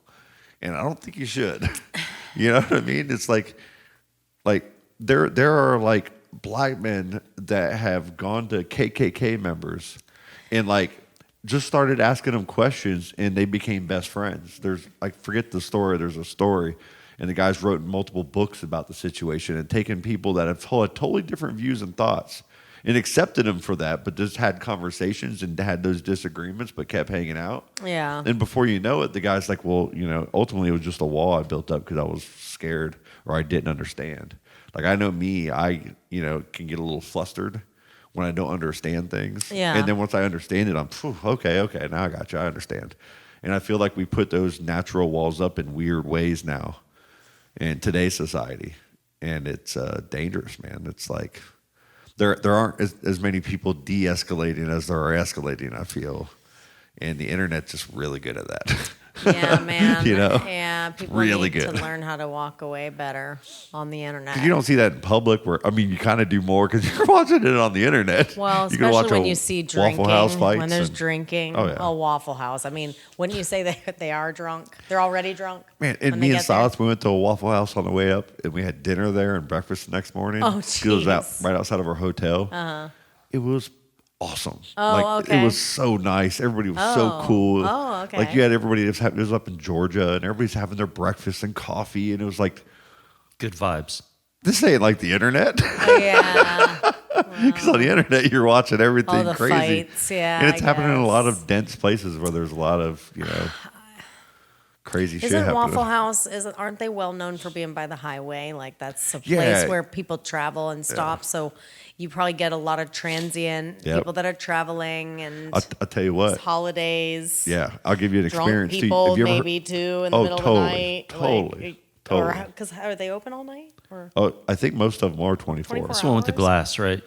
Speaker 6: And I don't think you should. You know what I mean? It's like there are like black men that have gone to KKK members and just started asking them questions, and they became best friends. I forget the story. There's a story, and the guys wrote multiple books about the situation and taken people that have totally different views and thoughts and accepted him for that, but just had conversations and had those disagreements, but kept hanging out.
Speaker 5: Yeah.
Speaker 6: And before you know it, the guy's like, well, ultimately it was just a wall I built up because I was scared or I didn't understand. Like, I know me, I can get a little flustered when I don't understand things.
Speaker 5: Yeah.
Speaker 6: And then once I understand it, I'm, okay, now I got you, I understand. And I feel like we put those natural walls up in weird ways now in today's society. And it's dangerous, man. It's like there aren't as many people de-escalating as there are escalating, I feel. And the internet's just really good at that.
Speaker 5: Yeah, man.
Speaker 6: Yeah,
Speaker 5: people
Speaker 6: really
Speaker 5: need
Speaker 6: good.
Speaker 5: to learn how to walk away better on the internet.
Speaker 6: You don't see that in public you kind of do more because you're watching it on the internet.
Speaker 5: Well,
Speaker 6: you can watch
Speaker 5: especially when
Speaker 6: a
Speaker 5: you see drinking,
Speaker 6: Waffle House fights
Speaker 5: when there's
Speaker 6: and-
Speaker 5: drinking.
Speaker 6: Oh, yeah.
Speaker 5: Oh, Waffle House. I mean, wouldn't you say that they are drunk? They're already drunk?
Speaker 6: Man,
Speaker 5: when
Speaker 6: and
Speaker 5: they
Speaker 6: me and
Speaker 5: get there?
Speaker 6: Silas, we went to a Waffle House on the way up, and we had dinner there and breakfast the next morning.
Speaker 5: Oh,
Speaker 6: It was out
Speaker 5: jeez.
Speaker 6: right outside of our hotel. Uh-huh. It was awesome.
Speaker 5: Oh, okay.
Speaker 6: It was so nice. Everybody was so cool.
Speaker 5: Oh, okay.
Speaker 6: Like, you had everybody it was up in Georgia, and everybody's having their breakfast and coffee, and it was like,
Speaker 7: Good vibes.
Speaker 6: this ain't like the internet.
Speaker 5: Oh, yeah.
Speaker 6: Because on the internet, you're watching everything
Speaker 5: the
Speaker 6: crazy.
Speaker 5: fights, yeah,
Speaker 6: And it's
Speaker 5: I
Speaker 6: happening in a lot
Speaker 5: guess.
Speaker 6: of dense places where there's a lot of, crazy shit
Speaker 5: Isn't
Speaker 6: happening.
Speaker 5: Waffle House, aren't they well known for being by the highway? Like, that's a place
Speaker 6: Yeah.
Speaker 5: where people travel and stop. So you probably get a lot of transient
Speaker 6: Yep.
Speaker 5: people that are traveling and
Speaker 6: I'll tell you what.
Speaker 5: holidays.
Speaker 6: Yeah, I'll give you an
Speaker 5: Drunk
Speaker 6: experience. too.
Speaker 5: people,
Speaker 6: Have you ever heard-
Speaker 5: maybe too, in the
Speaker 6: Oh,
Speaker 5: middle
Speaker 6: totally,
Speaker 5: of the night.
Speaker 6: totally.
Speaker 5: Because are they open all night? Or
Speaker 6: Oh, I think most of them are 24.
Speaker 5: 24
Speaker 7: This one with the
Speaker 5: hours?
Speaker 7: glass, right?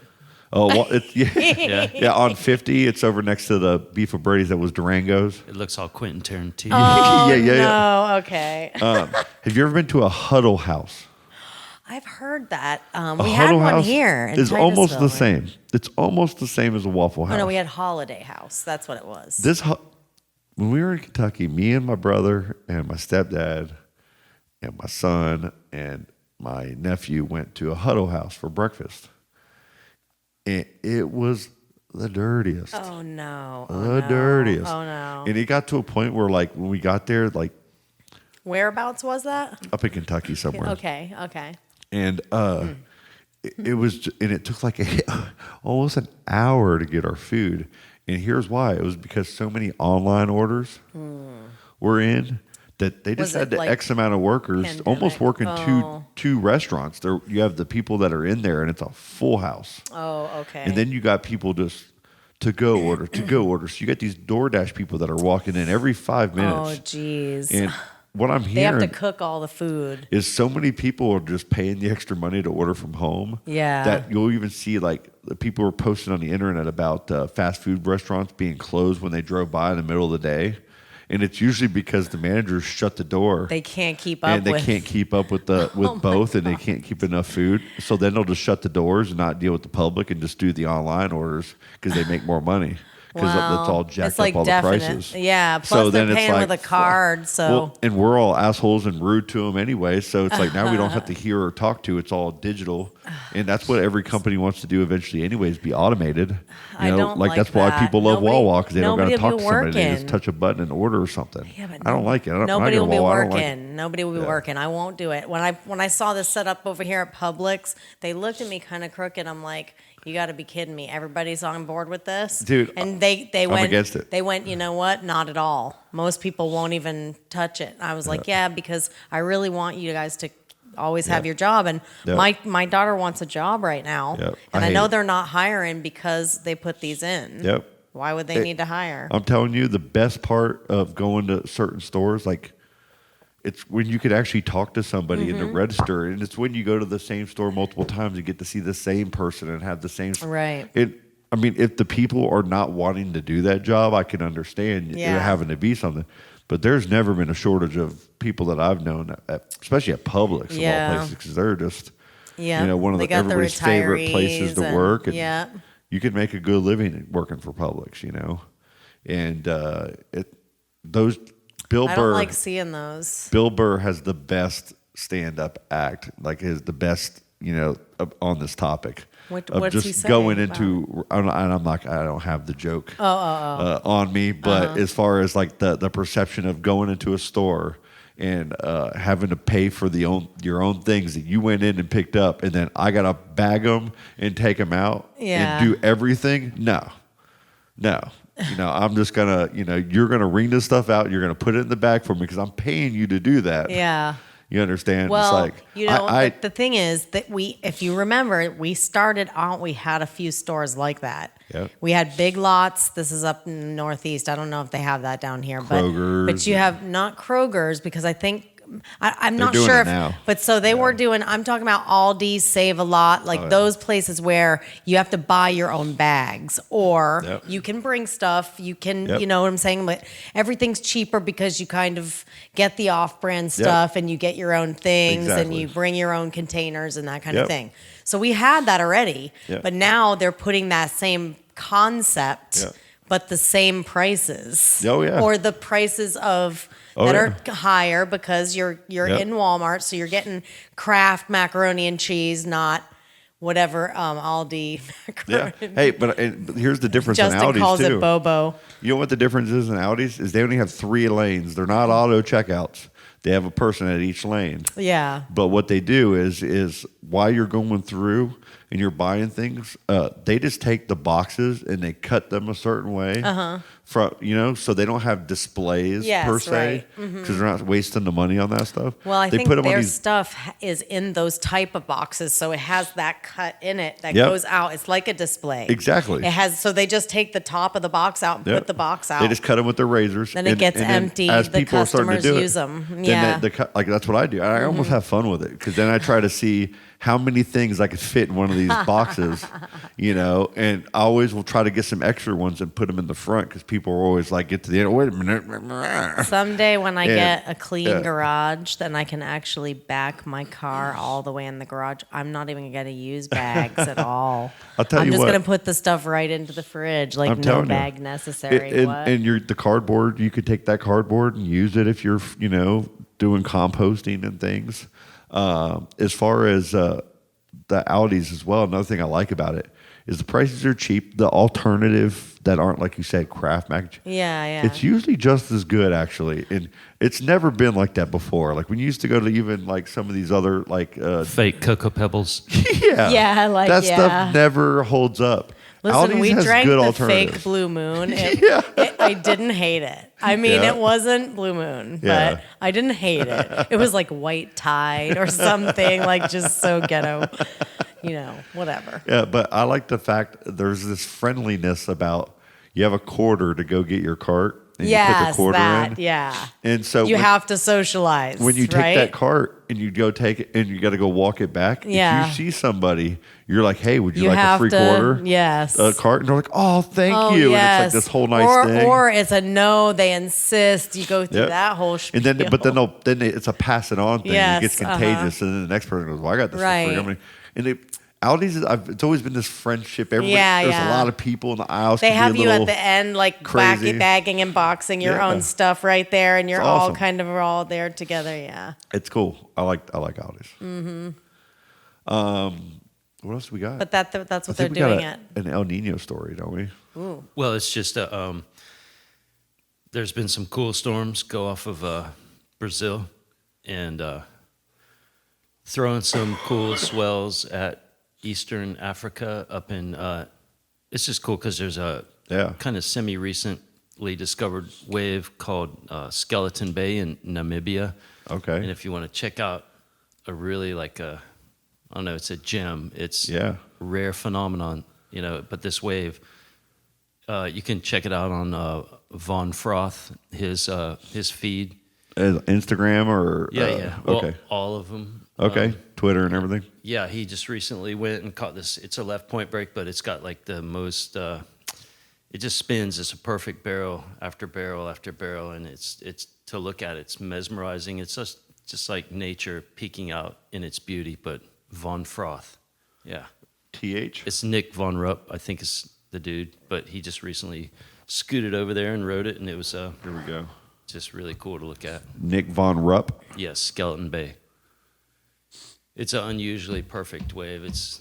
Speaker 6: Oh, well, yeah,
Speaker 7: Yeah.
Speaker 6: yeah. On 50, it's over next to the Beef of Brady's that was Durango's.
Speaker 7: It looks all Quentin Tarantino.
Speaker 5: Oh,
Speaker 6: yeah.
Speaker 5: no, okay.
Speaker 6: Have you ever been to a huddle house?
Speaker 5: I've heard that.
Speaker 6: A
Speaker 5: We had
Speaker 6: huddle
Speaker 5: one
Speaker 6: house
Speaker 5: here in
Speaker 6: is almost the
Speaker 5: Titusville.
Speaker 6: same. It's almost the same as a Waffle House.
Speaker 5: Oh, no, we had Holiday House. That's what it was.
Speaker 6: When we were in Kentucky, me and my brother and my stepdad and my son and my nephew went to a huddle house for breakfast. And it was the dirtiest.
Speaker 5: Oh, no.
Speaker 6: The dirtiest.
Speaker 5: Oh, no.
Speaker 6: And it got to a point where, like, when we got there, like,
Speaker 5: Whereabouts was that?
Speaker 6: up in Kentucky somewhere.
Speaker 5: Okay.
Speaker 6: And it was, and it took like almost an hour to get our food. And here's why: it was because so many online orders were in that they just
Speaker 5: Was it
Speaker 6: had the
Speaker 5: like
Speaker 6: X amount of workers
Speaker 5: pandemic?
Speaker 6: almost working
Speaker 5: Oh.
Speaker 6: two restaurants. There, you have the people that are in there, and it's a full house.
Speaker 5: Oh, okay.
Speaker 6: And then you got people just to go order. So you got these DoorDash people that are walking in every 5
Speaker 5: oh,
Speaker 6: minutes.
Speaker 5: geez.
Speaker 6: And what I'm
Speaker 5: They have
Speaker 6: hearing
Speaker 5: to cook all the food.
Speaker 6: is so many people are just paying the extra money to order from home.
Speaker 5: Yeah.
Speaker 6: That you'll even see like the people are posting on the internet about fast food restaurants being closed when they drove by in the middle of the day. And it's usually because the managers shut the door.
Speaker 5: They can't keep up
Speaker 6: and they
Speaker 5: with.
Speaker 6: can't keep up with both, and they can't keep enough food. So then they'll just shut the doors and not deal with the public and just do the online orders because they make more money. Because that's all jacked
Speaker 5: it's like
Speaker 6: up all
Speaker 5: definite.
Speaker 6: the prices.
Speaker 5: Yeah. Plus
Speaker 6: So
Speaker 5: they're
Speaker 6: then it's
Speaker 5: paying
Speaker 6: like,
Speaker 5: with a card. So
Speaker 6: Well, and we're all assholes and rude to them anyway. So it's like now we don't have to hear or talk to. It's all digital, and that's what every company wants to do eventually. Anyways, be automated.
Speaker 5: I don't like
Speaker 6: that's why
Speaker 5: that.
Speaker 6: people love
Speaker 5: Nobody-
Speaker 6: Wawa because they don't got to
Speaker 5: nobody will
Speaker 6: talk
Speaker 5: be
Speaker 6: to somebody. They just
Speaker 5: working.
Speaker 6: touch a button and order or something.
Speaker 5: Yeah, but
Speaker 6: I don't like it.
Speaker 5: Nobody will be
Speaker 6: Wawa, I don't like it.
Speaker 5: working. Nobody will be working. I won't do it. When I saw this set up over here at Publix, they looked at me kind of crooked. I'm like, you got to be kidding me. Everybody's on board with this,
Speaker 6: Dude,
Speaker 5: And they
Speaker 6: I'm
Speaker 5: went
Speaker 6: against it.
Speaker 5: They went, you know what? Not at all. Most people won't even touch it. I was like, yeah, because I really want you guys to always have your job. And
Speaker 6: Yep.
Speaker 5: my daughter wants a job right now,
Speaker 6: Yep.
Speaker 5: and
Speaker 6: I
Speaker 5: I know
Speaker 6: hate it.
Speaker 5: they're not hiring because they put these in.
Speaker 6: Yep.
Speaker 5: Why would they need to hire?
Speaker 6: I'm telling you, the best part of going to certain stores, like it's when you could actually talk to somebody in the register, and it's when you go to the same store multiple times and get to see the same person and have the same.
Speaker 5: Right.
Speaker 6: I mean, if the people are not wanting to do that job, I can understand
Speaker 5: Yeah.
Speaker 6: it having to be something. But there's never been a shortage of people that I've known, especially at Publix of
Speaker 5: Yeah.
Speaker 6: all places, because they're just,
Speaker 5: Yeah.
Speaker 6: one of
Speaker 5: They
Speaker 6: the
Speaker 5: got the
Speaker 6: everybody's favorite places to
Speaker 5: retirees
Speaker 6: work.
Speaker 5: and-
Speaker 6: And
Speaker 5: yeah.
Speaker 6: you can make a good living working for Publix, and those Bill
Speaker 5: I
Speaker 6: Burr.
Speaker 5: don't like seeing those.
Speaker 6: Bill Burr has the best stand-up act, like the best, on this topic.
Speaker 5: What's
Speaker 6: just
Speaker 5: he say
Speaker 6: going
Speaker 5: about
Speaker 6: into, I don't have the joke on me, but as far as like the perception of going into a store and having to pay for your own things that you went in and picked up, and then I got to bag them and take them out and do everything. No. I'm just going to, you're going to wring this stuff out. You're going to put it in the bag for me because I'm paying you to do that.
Speaker 5: Yeah.
Speaker 6: You understand?
Speaker 5: Well,
Speaker 6: it's like,
Speaker 5: the thing is that if you remember, we started out, we had a few stores like that.
Speaker 6: Yep.
Speaker 5: We had Big Lots. This is up in the Northeast. I don't know if they have that down here.
Speaker 6: Kroger's.
Speaker 5: But you have not Kroger's because I think, I'm not
Speaker 6: doing
Speaker 5: sure
Speaker 6: it
Speaker 5: if,
Speaker 6: now.
Speaker 5: but so they were doing, I'm talking about Aldi, Save a Lot, like those places where you have to buy your own bags or you can bring stuff, you can, you know what I'm saying? But everything's cheaper because you kind of get the off-brand stuff and you get your own things and you bring your own containers and that kind of thing. So we had that already, but now they're putting that same concept, but the same prices.
Speaker 6: Oh, yeah.
Speaker 5: Or the prices of that are higher because you're in Walmart, so you're getting Kraft macaroni and cheese, not whatever Aldi macaroni.
Speaker 6: Yeah. Hey, but here's the difference
Speaker 5: Justin
Speaker 6: in Audis
Speaker 5: calls
Speaker 6: too.
Speaker 5: it Bobo.
Speaker 6: You know what the difference is in Audis? Is they only have 3 lanes. They're not auto checkouts. They have a person at each lane.
Speaker 5: Yeah.
Speaker 6: But what they do is while you're going through and you're buying things, they just take the boxes and they cut them a certain way. From so they don't have displays per se because they're not wasting the money on that stuff.
Speaker 5: Well, I
Speaker 6: they
Speaker 5: think
Speaker 6: put them
Speaker 5: their
Speaker 6: on these,
Speaker 5: stuff is in those type of boxes, so it has that cut in it that goes out. It's like a display.
Speaker 6: Exactly.
Speaker 5: It has, so they just take the top of the box out and put the box out.
Speaker 6: They just cut them with their razors.
Speaker 5: Then it gets empty.
Speaker 6: As
Speaker 5: The
Speaker 6: people are starting to
Speaker 5: customers
Speaker 6: do
Speaker 5: use them.
Speaker 6: then
Speaker 5: Yeah.
Speaker 6: like that's what I do. I almost have fun with it because then I try to see how many things I could fit in one of these boxes, and I always will try to get some extra ones and put them in the front because people are always like, get to the end, wait a minute.
Speaker 5: Someday when I get a clean garage, then I can actually back my car all the way in the garage. I'm not even going to use bags at all.
Speaker 6: I'll tell
Speaker 5: I'm
Speaker 6: you
Speaker 5: just
Speaker 6: what.
Speaker 5: going to put the stuff right into the fridge, like
Speaker 6: I'm
Speaker 5: no
Speaker 6: telling you.
Speaker 5: bag necessary.
Speaker 6: And the cardboard, you could take that cardboard and use it if you're, doing composting and things. As far as the Audis as well, another thing I like about it is the prices are cheap. The alternative that aren't, like you said, Kraft mac and cheese.
Speaker 5: Yeah.
Speaker 6: It's usually just as good, actually. And it's never been like that before. Like when you used to go to even like some of these other like
Speaker 7: Fake Cocoa Pebbles.
Speaker 6: that stuff never holds up.
Speaker 5: Listen,
Speaker 6: Aldi's
Speaker 5: we
Speaker 6: has
Speaker 5: drank
Speaker 6: good
Speaker 5: the
Speaker 6: alternatives.
Speaker 5: fake Blue Moon. I didn't hate it. I mean, it wasn't Blue Moon, but I didn't hate it. It was like White Tide or something, like just so ghetto, whatever.
Speaker 6: Yeah, but I like the fact there's this friendliness about you have a quarter to go get your cart. And you put the quarter in.
Speaker 5: Yeah.
Speaker 6: And so
Speaker 5: you have to socialize.
Speaker 6: When you take
Speaker 5: right?
Speaker 6: that cart and you go take it and you got to go walk it back, if you see somebody, you're like, hey, would you like a free quarter?
Speaker 5: Yes.
Speaker 6: Cart? And they're like, oh, thank you.
Speaker 5: Yes.
Speaker 6: And it's like this whole nice thing.
Speaker 5: Or it's a no, they insist. You go through that whole spiel.
Speaker 6: And then it's a pass it on thing. It gets contagious. And then the next person goes, well, I got this for free. And Aldi's, it's always been this friendship. There's a lot of people in the aisles.
Speaker 5: They have you at the end, like bagging and boxing your own stuff right there, and you're all kind of all there together. Yeah,
Speaker 6: it's cool. I like Aldi's. What else we got?
Speaker 5: But that's what they're doing.
Speaker 6: An El Nino story, don't we?
Speaker 5: Ooh.
Speaker 7: Well, it's just there's been some cool storms go off of Brazil, and throwing some cool swells at Eastern Africa up in it's just cool because there's a kind of semi-recently discovered wave called Skeleton Bay in Namibia.
Speaker 6: Okay.
Speaker 7: And if you want to check out a really I don't know, it's a gem. It's a rare phenomenon, but this wave, you can check it out on Von Froth, his feed.
Speaker 6: Instagram or?
Speaker 7: Well,
Speaker 6: okay.
Speaker 7: All of them.
Speaker 6: Okay. Twitter and everything.
Speaker 7: Yeah, he just recently went and caught this. It's a left point break, but it's got like the most. It just spins. It's a perfect barrel after barrel after barrel, and it's to look at. It's mesmerizing. It's just like nature peeking out in its beauty. But Von Froth, yeah.
Speaker 6: TH.
Speaker 7: It's Nick Von Rupp, I think is the dude, but he just recently scooted over there and wrote it, and it was
Speaker 6: Here we go.
Speaker 7: just really cool to look at.
Speaker 6: Nick Von Rupp.
Speaker 7: Yes, Skeleton Bay. It's an unusually perfect wave. It's.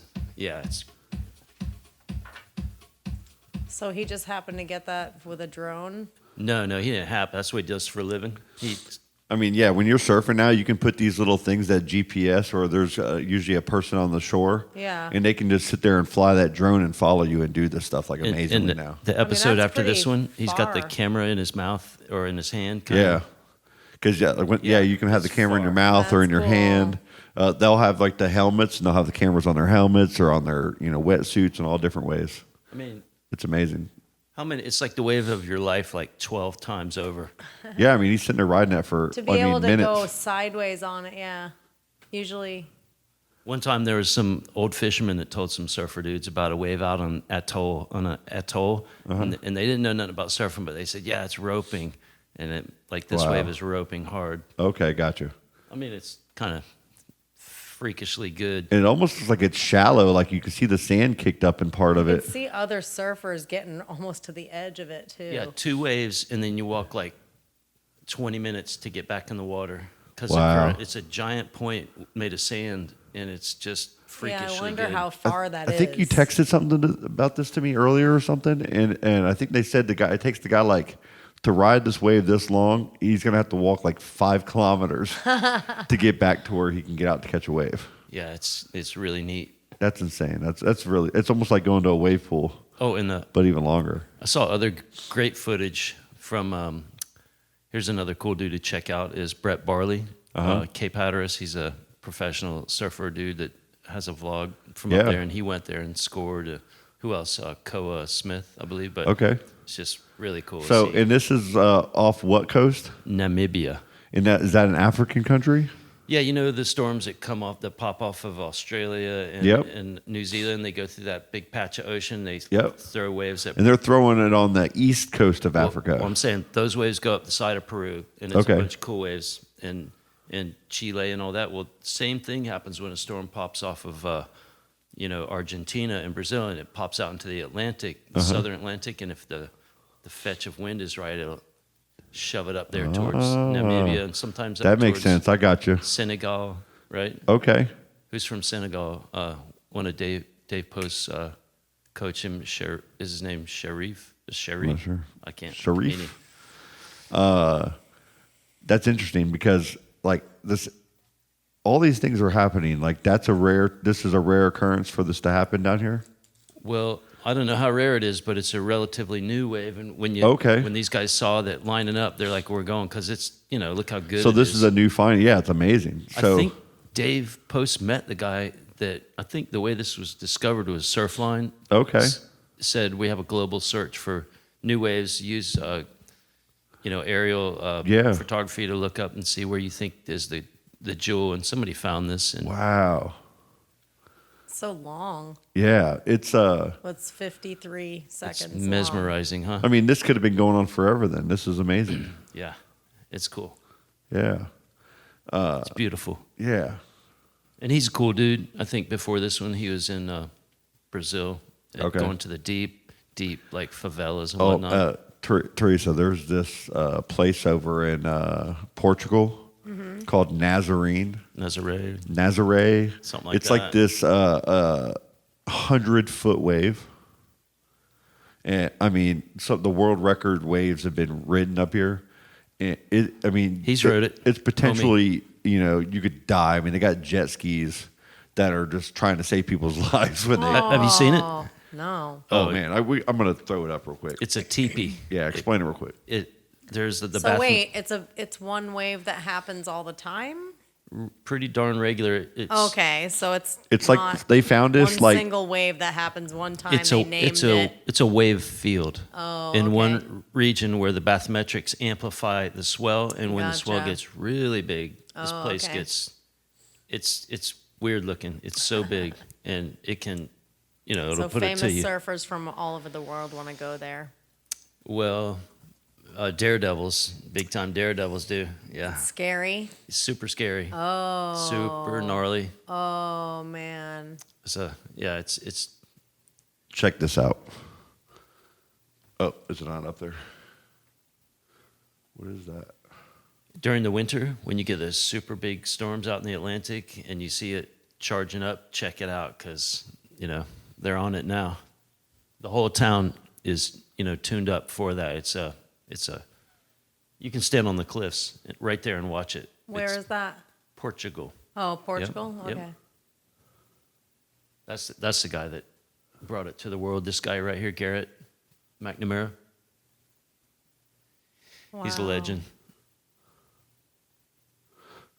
Speaker 5: So he just happened to get that with a drone?
Speaker 7: No, he didn't happen. That's what he does for a living.
Speaker 6: I mean, yeah, when you're surfing now, you can put these little things that GPS, or there's usually a person on the shore.
Speaker 5: Yeah.
Speaker 6: And they can just sit there and fly that drone and follow you and do this stuff like amazingly now.
Speaker 7: The episode
Speaker 5: that's
Speaker 7: after this
Speaker 5: pretty
Speaker 7: one, he's got the
Speaker 5: far.
Speaker 7: camera in his mouth or in his hand.
Speaker 6: Yeah. Because, you can have the camera in your mouth or in your
Speaker 5: That's
Speaker 6: hand. They'll have like the helmets, and they'll have the cameras on their helmets or on their, wetsuits in all different ways.
Speaker 7: I mean,
Speaker 6: It's amazing.
Speaker 7: how many? It's like the wave of your life, like 12 times over.
Speaker 6: Yeah, I mean, he's sitting there riding that for,
Speaker 5: To be able to
Speaker 6: minutes.
Speaker 5: go sideways on it, yeah. Usually,
Speaker 7: One time there was some old fishermen that told some surfer dudes about a wave out on an atoll, and they didn't know nothing about surfing, but they said, yeah, it's roping, and this
Speaker 6: Wow.
Speaker 7: wave is roping hard.
Speaker 6: Okay, gotcha.
Speaker 7: I mean, it's kind of freakishly good.
Speaker 6: And it almost looks like it's shallow, like you can see the sand kicked up in part of
Speaker 5: you
Speaker 6: it.
Speaker 5: can see other surfers getting almost to the edge of it, too.
Speaker 7: Yeah, 2 waves, and then you walk like 20 minutes to get back in the water. Because
Speaker 6: Wow.
Speaker 7: it's a giant point made of sand, and it's just freakishly
Speaker 5: I wonder
Speaker 7: good.
Speaker 5: how far that
Speaker 6: I
Speaker 5: is.
Speaker 6: think you texted something about this to me earlier or something, and I think they said it takes the guy like to ride this wave this long, he's gonna have to walk like 5 kilometers to get back to where he can get out to catch a wave.
Speaker 7: Yeah, it's really neat.
Speaker 6: That's insane. That's really, it's almost like going to a wave pool,
Speaker 7: Oh, and
Speaker 6: but even longer.
Speaker 7: I saw other great footage from. Here's another cool dude to check out is Brett Barley, Cape Hatteras. He's a professional surfer dude that has a vlog from
Speaker 6: Yeah.
Speaker 7: up there, and he went there and scored. Who else? Koa Smith, I believe. But
Speaker 6: Okay.
Speaker 7: it's just really cool.
Speaker 6: So,
Speaker 7: to see.
Speaker 6: and this is off what coast?
Speaker 7: Namibia.
Speaker 6: And is that an African country?
Speaker 7: Yeah, you know the storms that pop off of Australia and,
Speaker 6: Yep.
Speaker 7: and New Zealand. They go through that big patch of ocean. They
Speaker 6: Yep.
Speaker 7: throw waves that.
Speaker 6: And they're throwing it on the east coast of Africa.
Speaker 7: Well, I'm saying those waves go up the side of Peru, and it's
Speaker 6: Okay.
Speaker 7: a bunch of cool waves in Chile and all that. Well, same thing happens when a storm pops off of Argentina and Brazil, and it pops out into the Atlantic, the southern Atlantic, and if the fetch of wind is right, it'll shove it up there towards Namibia, and sometimes up
Speaker 6: That makes
Speaker 7: towards
Speaker 6: sense. I got you.
Speaker 7: Senegal, right?
Speaker 6: Okay.
Speaker 7: Who's from Senegal? One of Dave Post's coach him. Is his name Sharif? Sharif?
Speaker 6: Not sure.
Speaker 7: I can't.
Speaker 6: Sharif? That's interesting because like this, all these things are happening. Like this is a rare occurrence for this to happen down here.
Speaker 7: Well, I don't know how rare it is, but it's a relatively new wave. And when these guys saw that lining up, they're like, "We're going," because it's look how good.
Speaker 6: So
Speaker 7: it
Speaker 6: this is a new find. Yeah, it's amazing. So
Speaker 7: I think Dave Post met the guy that I think the way this was discovered was Surfline.
Speaker 6: Okay.
Speaker 7: Said we have a global search for new waves. Use aerial photography to look up and see where you think is the jewel. And somebody found this. And
Speaker 6: wow.
Speaker 5: So long.
Speaker 6: Yeah, it's
Speaker 5: What's 53 seconds
Speaker 7: it's mesmerizing, huh?
Speaker 6: I mean, this could have been going on forever. Then this is amazing.
Speaker 7: Yeah, it's cool.
Speaker 6: Yeah.
Speaker 7: It's beautiful.
Speaker 6: Yeah.
Speaker 7: And he's a cool dude. I think before this one, he was in Brazil, going to the deep like favelas and whatnot.
Speaker 6: Teresa, there's this place over in Portugal called Nazarene.
Speaker 7: Nazaré. Something like
Speaker 6: it's
Speaker 7: that.
Speaker 6: like this 100-foot wave. And I mean, the world record waves have been ridden up here. And
Speaker 7: He's rode it.
Speaker 6: It's potentially, you could die. I mean, they got jet skis that are just trying to save people's lives when they.
Speaker 7: Have you seen it?
Speaker 5: No.
Speaker 6: Oh man, I'm gonna throw it up real quick.
Speaker 7: It's a teepee.
Speaker 6: Yeah, explain it real quick.
Speaker 7: There's the
Speaker 5: So
Speaker 7: bathroom.
Speaker 5: wait, it's one wave that happens all the time?
Speaker 7: Pretty darn regular.
Speaker 5: Okay, so it's
Speaker 6: It's like they found this
Speaker 5: one
Speaker 6: like
Speaker 5: single wave that happens one time.
Speaker 7: It's
Speaker 5: They
Speaker 7: a
Speaker 5: named it.
Speaker 7: it's a wave field in
Speaker 5: okay.
Speaker 7: one region where the bathymetrics amplify the swell, and when the swell
Speaker 5: Gotcha.
Speaker 7: gets really big, this
Speaker 5: Oh,
Speaker 7: place
Speaker 5: okay.
Speaker 7: gets it's weird looking. It's so big, and it can it'll
Speaker 5: So
Speaker 7: put it
Speaker 5: famous
Speaker 7: to you.
Speaker 5: surfers from all over the world want to go there.
Speaker 7: Well, daredevils, big time daredevils do. Yeah,
Speaker 5: Scary.
Speaker 7: it's super scary.
Speaker 5: Oh.
Speaker 7: Super gnarly.
Speaker 5: Oh man.
Speaker 7: So yeah, it's
Speaker 6: check this out. Oh, is it not up there? What is that?
Speaker 7: during the winter when you get those super big storms out in the Atlantic and you see it charging up. Check it out because they're on it now. The whole town is tuned up for that. It's a You can stand on the cliffs right there and watch it.
Speaker 5: Where
Speaker 7: It's
Speaker 5: is that?
Speaker 7: Portugal.
Speaker 5: Oh, Portugal?
Speaker 7: Yep.
Speaker 5: Okay.
Speaker 7: That's the guy that brought it to the world. This guy right here, Garrett McNamara. He's a
Speaker 5: Wow.
Speaker 7: legend.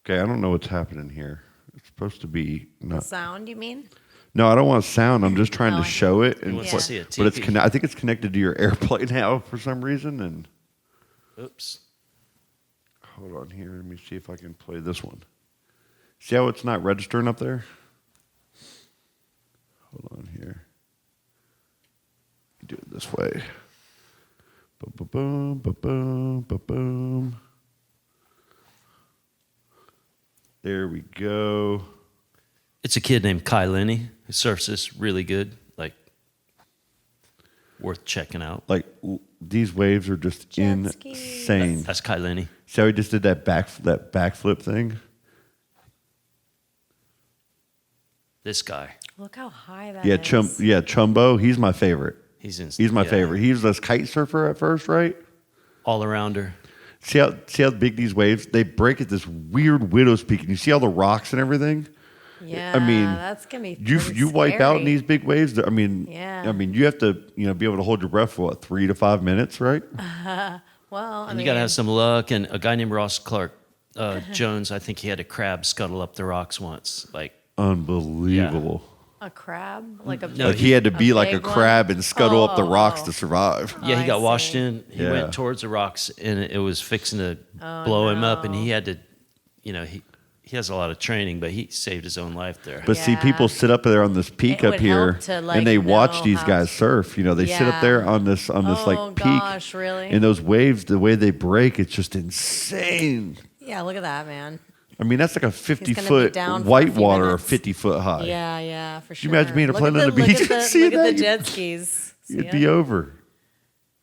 Speaker 6: Okay, I don't know what's happening here. It's supposed to be
Speaker 5: The
Speaker 6: not.
Speaker 5: sound, you mean?
Speaker 6: No, I don't want sound. I'm just trying
Speaker 5: Oh.
Speaker 6: to show it, and
Speaker 7: wants to see a
Speaker 6: but it's
Speaker 7: TV.
Speaker 6: I think it's connected to your AirPlay now for some reason. And
Speaker 7: Oops.
Speaker 6: hold on here. Let me see if I can play this one. See how it's not registering up there? Hold on here. Do it this way. Boom, boom, boom, boom, boom, boom, boom. There we go.
Speaker 7: It's a kid named Kai Lenny who surfs this really good, like worth checking out.
Speaker 6: Like these waves are just
Speaker 5: Jet skis.
Speaker 6: insane.
Speaker 7: That's Kai Lenny.
Speaker 6: See how he just did that backflip thing?
Speaker 7: This guy.
Speaker 5: Look how high that
Speaker 6: Yeah,
Speaker 5: is.
Speaker 6: Chumbo. He's my favorite.
Speaker 7: He's in.
Speaker 6: He's my
Speaker 7: yeah,
Speaker 6: favorite. He was a kite surfer at first, right?
Speaker 7: all arounder.
Speaker 6: See how big these waves? They break at this weird widow's peak, and you see all the rocks and everything.
Speaker 5: Yeah,
Speaker 6: I mean,
Speaker 5: that's gonna be
Speaker 6: You
Speaker 5: pretty
Speaker 6: wipe out in
Speaker 5: scary.
Speaker 6: these big waves. I mean,
Speaker 5: Yeah.
Speaker 6: you have to be able to hold your breath for what, 3 to 5 minutes, right?
Speaker 5: Well, I
Speaker 7: And
Speaker 5: mean,
Speaker 7: you got to have some luck. And a guy named Ross Clark Jones, I think he had a crab scuttle up the rocks once. Like,
Speaker 6: Unbelievable.
Speaker 5: a crab, like a
Speaker 7: No,
Speaker 6: Like he had to
Speaker 5: a
Speaker 6: be like a
Speaker 5: big one?
Speaker 6: crab and scuttle up the
Speaker 5: Oh,
Speaker 6: rocks
Speaker 5: oh.
Speaker 6: to survive.
Speaker 7: yeah, he
Speaker 5: I
Speaker 7: got washed
Speaker 5: see.
Speaker 7: in. He
Speaker 6: Yeah.
Speaker 7: went towards the rocks, and it was fixing to
Speaker 5: Oh,
Speaker 7: blow him up. And
Speaker 5: no.
Speaker 7: he had to, he has a lot of training, but he saved his own life there.
Speaker 6: But see,
Speaker 5: Yeah.
Speaker 6: people sit up there on this peak
Speaker 5: It
Speaker 6: up
Speaker 5: would
Speaker 6: here,
Speaker 5: help to, like,
Speaker 6: and they watch
Speaker 5: know
Speaker 6: these
Speaker 5: how
Speaker 6: guys
Speaker 5: to-
Speaker 6: surf. They sit up
Speaker 5: Yeah.
Speaker 6: there on this
Speaker 5: Oh,
Speaker 6: like peak,
Speaker 5: gosh, really?
Speaker 6: and those waves, the way they break, it's just insane.
Speaker 5: Yeah, look at that, man.
Speaker 6: I mean, that's like a
Speaker 5: gonna be
Speaker 6: 50-foot
Speaker 5: down for a
Speaker 6: white
Speaker 5: few
Speaker 6: water or
Speaker 5: minutes.
Speaker 6: 50-foot high.
Speaker 5: Yeah, for sure.
Speaker 6: you imagine being a
Speaker 5: Look
Speaker 6: plane
Speaker 5: at
Speaker 6: on the beach
Speaker 5: Look
Speaker 6: and
Speaker 5: at
Speaker 6: see
Speaker 5: look at
Speaker 6: that?
Speaker 5: the jet skis. See
Speaker 6: It'd
Speaker 5: 'em?
Speaker 6: be over.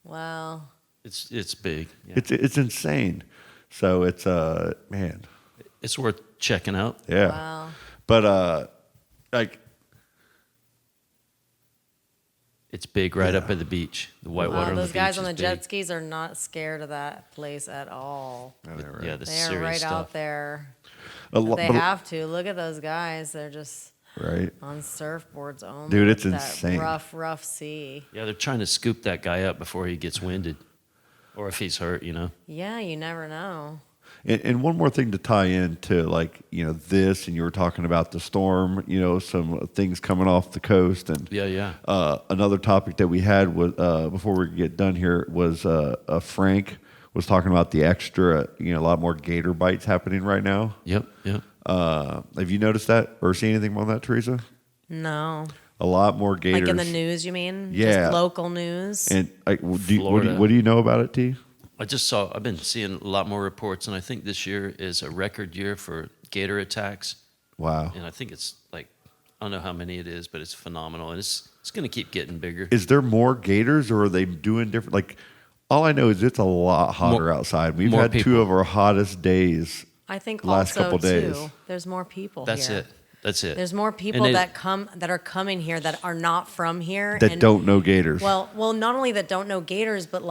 Speaker 5: Wow.
Speaker 7: It's big. Yeah.
Speaker 6: It's insane. So it's man,
Speaker 7: It's worth checking out.
Speaker 6: yeah.
Speaker 5: Wow.
Speaker 6: But like
Speaker 7: It's big right up at the beach. The whitewater
Speaker 5: Wow,
Speaker 7: on the
Speaker 5: those
Speaker 7: beach
Speaker 5: guys on
Speaker 7: is
Speaker 5: the jet
Speaker 7: big.
Speaker 5: skis are not scared of that place at all.
Speaker 7: Yeah, the
Speaker 5: They are
Speaker 7: serious
Speaker 5: right
Speaker 7: stuff.
Speaker 5: out there.
Speaker 6: a lot,
Speaker 5: They have to. Look at those guys. They're just
Speaker 6: right?
Speaker 5: on surfboards only.
Speaker 6: Dude, it's
Speaker 5: that
Speaker 6: insane.
Speaker 5: Rough sea.
Speaker 7: Yeah, they're trying to scoop that guy up before he gets winded, or if he's hurt.
Speaker 5: Yeah, you never know.
Speaker 6: And one more thing to tie into, like, this, and you were talking about the storm, some things coming off the coast. And
Speaker 7: Yeah.
Speaker 6: another topic that we had was, before we get done here, was Frank was talking about the extra, a lot more gator bites happening right now.
Speaker 7: Yep.
Speaker 6: Have you noticed that or seen anything on that, Teresa?
Speaker 5: No.
Speaker 6: A lot more gators.
Speaker 5: Like in the news, you mean?
Speaker 6: Yeah.
Speaker 5: Just local news?
Speaker 6: And what
Speaker 7: Florida.
Speaker 6: do you know about it, T?
Speaker 7: I've been seeing a lot more reports, and I think this year is a record year for gator attacks.
Speaker 6: Wow.
Speaker 7: And I think it's like, I don't know how many it is, but it's phenomenal. And it's going to keep getting bigger.
Speaker 6: Is there more gators, or are they doing different? Like, all I know is it's a lot hotter
Speaker 7: More-
Speaker 6: outside. We've
Speaker 7: more
Speaker 6: had two
Speaker 7: people.
Speaker 6: of our hottest days.
Speaker 5: I think
Speaker 6: last
Speaker 5: also,
Speaker 6: couple days.
Speaker 5: too, there's more people
Speaker 7: That's
Speaker 5: here.
Speaker 7: it. That's it.
Speaker 5: There's more people
Speaker 7: they-
Speaker 5: that are coming here that are not from here.
Speaker 6: That
Speaker 5: and-
Speaker 6: don't know gators.
Speaker 5: Well, not only that don't know gators, but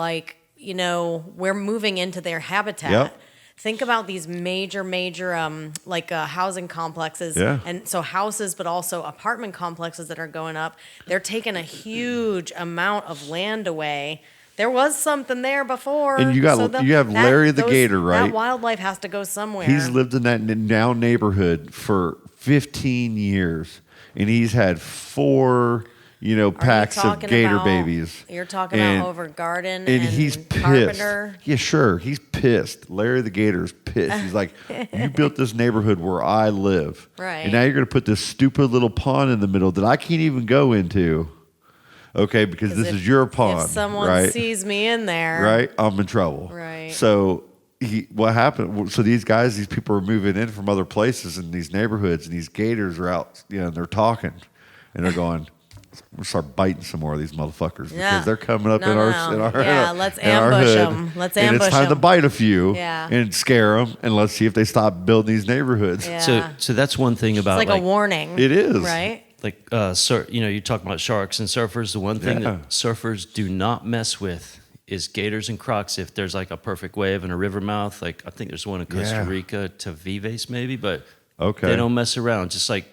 Speaker 5: we're moving into their habitat.
Speaker 6: Yep.
Speaker 5: Think about these major housing complexes.
Speaker 6: Yeah.
Speaker 5: And so houses, but also apartment complexes that are going up. They're taking a huge amount of land away. There was something there before.
Speaker 6: And you have Larry the Gator, right?
Speaker 5: That wildlife has to go somewhere.
Speaker 6: He's lived in that now neighborhood for 15 years, and he's had 4, packs of
Speaker 5: talking
Speaker 6: gator
Speaker 5: about-
Speaker 6: babies.
Speaker 5: You're talking
Speaker 6: And-
Speaker 5: about over Garden
Speaker 6: And he's pissed.
Speaker 5: Carpenter.
Speaker 6: Yeah, sure. He's pissed. Larry the Gator's pissed. He's like, you built this neighborhood where I live.
Speaker 5: Right.
Speaker 6: And now you're going to put this stupid little pond in the middle that I can't even go into. Okay, because this is your pond.
Speaker 5: If someone
Speaker 6: right?
Speaker 5: sees me in there,
Speaker 6: Right? I'm in trouble.
Speaker 5: Right.
Speaker 6: So what happened? So these people are moving in from other places in these neighborhoods, and these gators are out, and they're talking, and they're going, we'll start biting some more of these motherfuckers
Speaker 5: Yeah.
Speaker 6: because they're coming up
Speaker 5: No,
Speaker 6: in
Speaker 5: no,
Speaker 6: our,
Speaker 5: no.
Speaker 6: in our
Speaker 5: Yeah, let's
Speaker 6: in our
Speaker 5: ambush
Speaker 6: hood,
Speaker 5: 'em. Let's
Speaker 6: and
Speaker 5: ambush
Speaker 6: it's time to
Speaker 5: 'em.
Speaker 6: bite a few
Speaker 5: Yeah.
Speaker 6: and scare them, and let's see if they stop building these neighborhoods.
Speaker 5: Yeah.
Speaker 7: So that's one thing about
Speaker 5: it's like a warning.
Speaker 6: It is.
Speaker 5: Right?
Speaker 7: you're talking about sharks and surfers. The one thing
Speaker 6: Yeah.
Speaker 7: that surfers do not mess with is gators and crocs if there's like a perfect wave in a river mouth. Like I think there's one in Costa Rica, to Vives maybe, but they don't mess around. Just like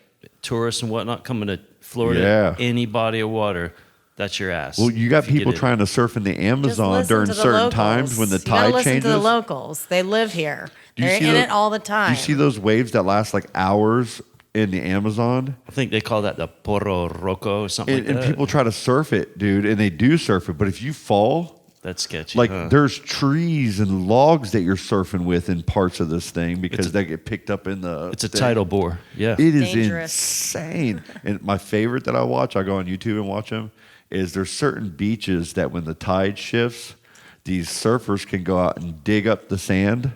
Speaker 7: tourists and whatnot coming to Florida, any body of water, that's your ass.
Speaker 6: Well, you got people trying to surf in the Amazon during certain times when the tide changes.
Speaker 5: Listen to the locals. They live here. They're in it all the time.
Speaker 6: You see those waves that last like hours in the Amazon?
Speaker 7: I think they call that the Porro Roco or something like that.
Speaker 6: And people try to surf it, dude, and they do surf it. But if you fall...
Speaker 7: That's sketchy.
Speaker 6: Like there's trees and logs that you're surfing with in parts of this thing because they get picked up in the...
Speaker 7: It's a tidal bore. Yeah.
Speaker 6: It is insane. And my favorite that I watch, I go on YouTube and watch them, is there's certain beaches that when the tide shifts, these surfers can go out and dig up the sand,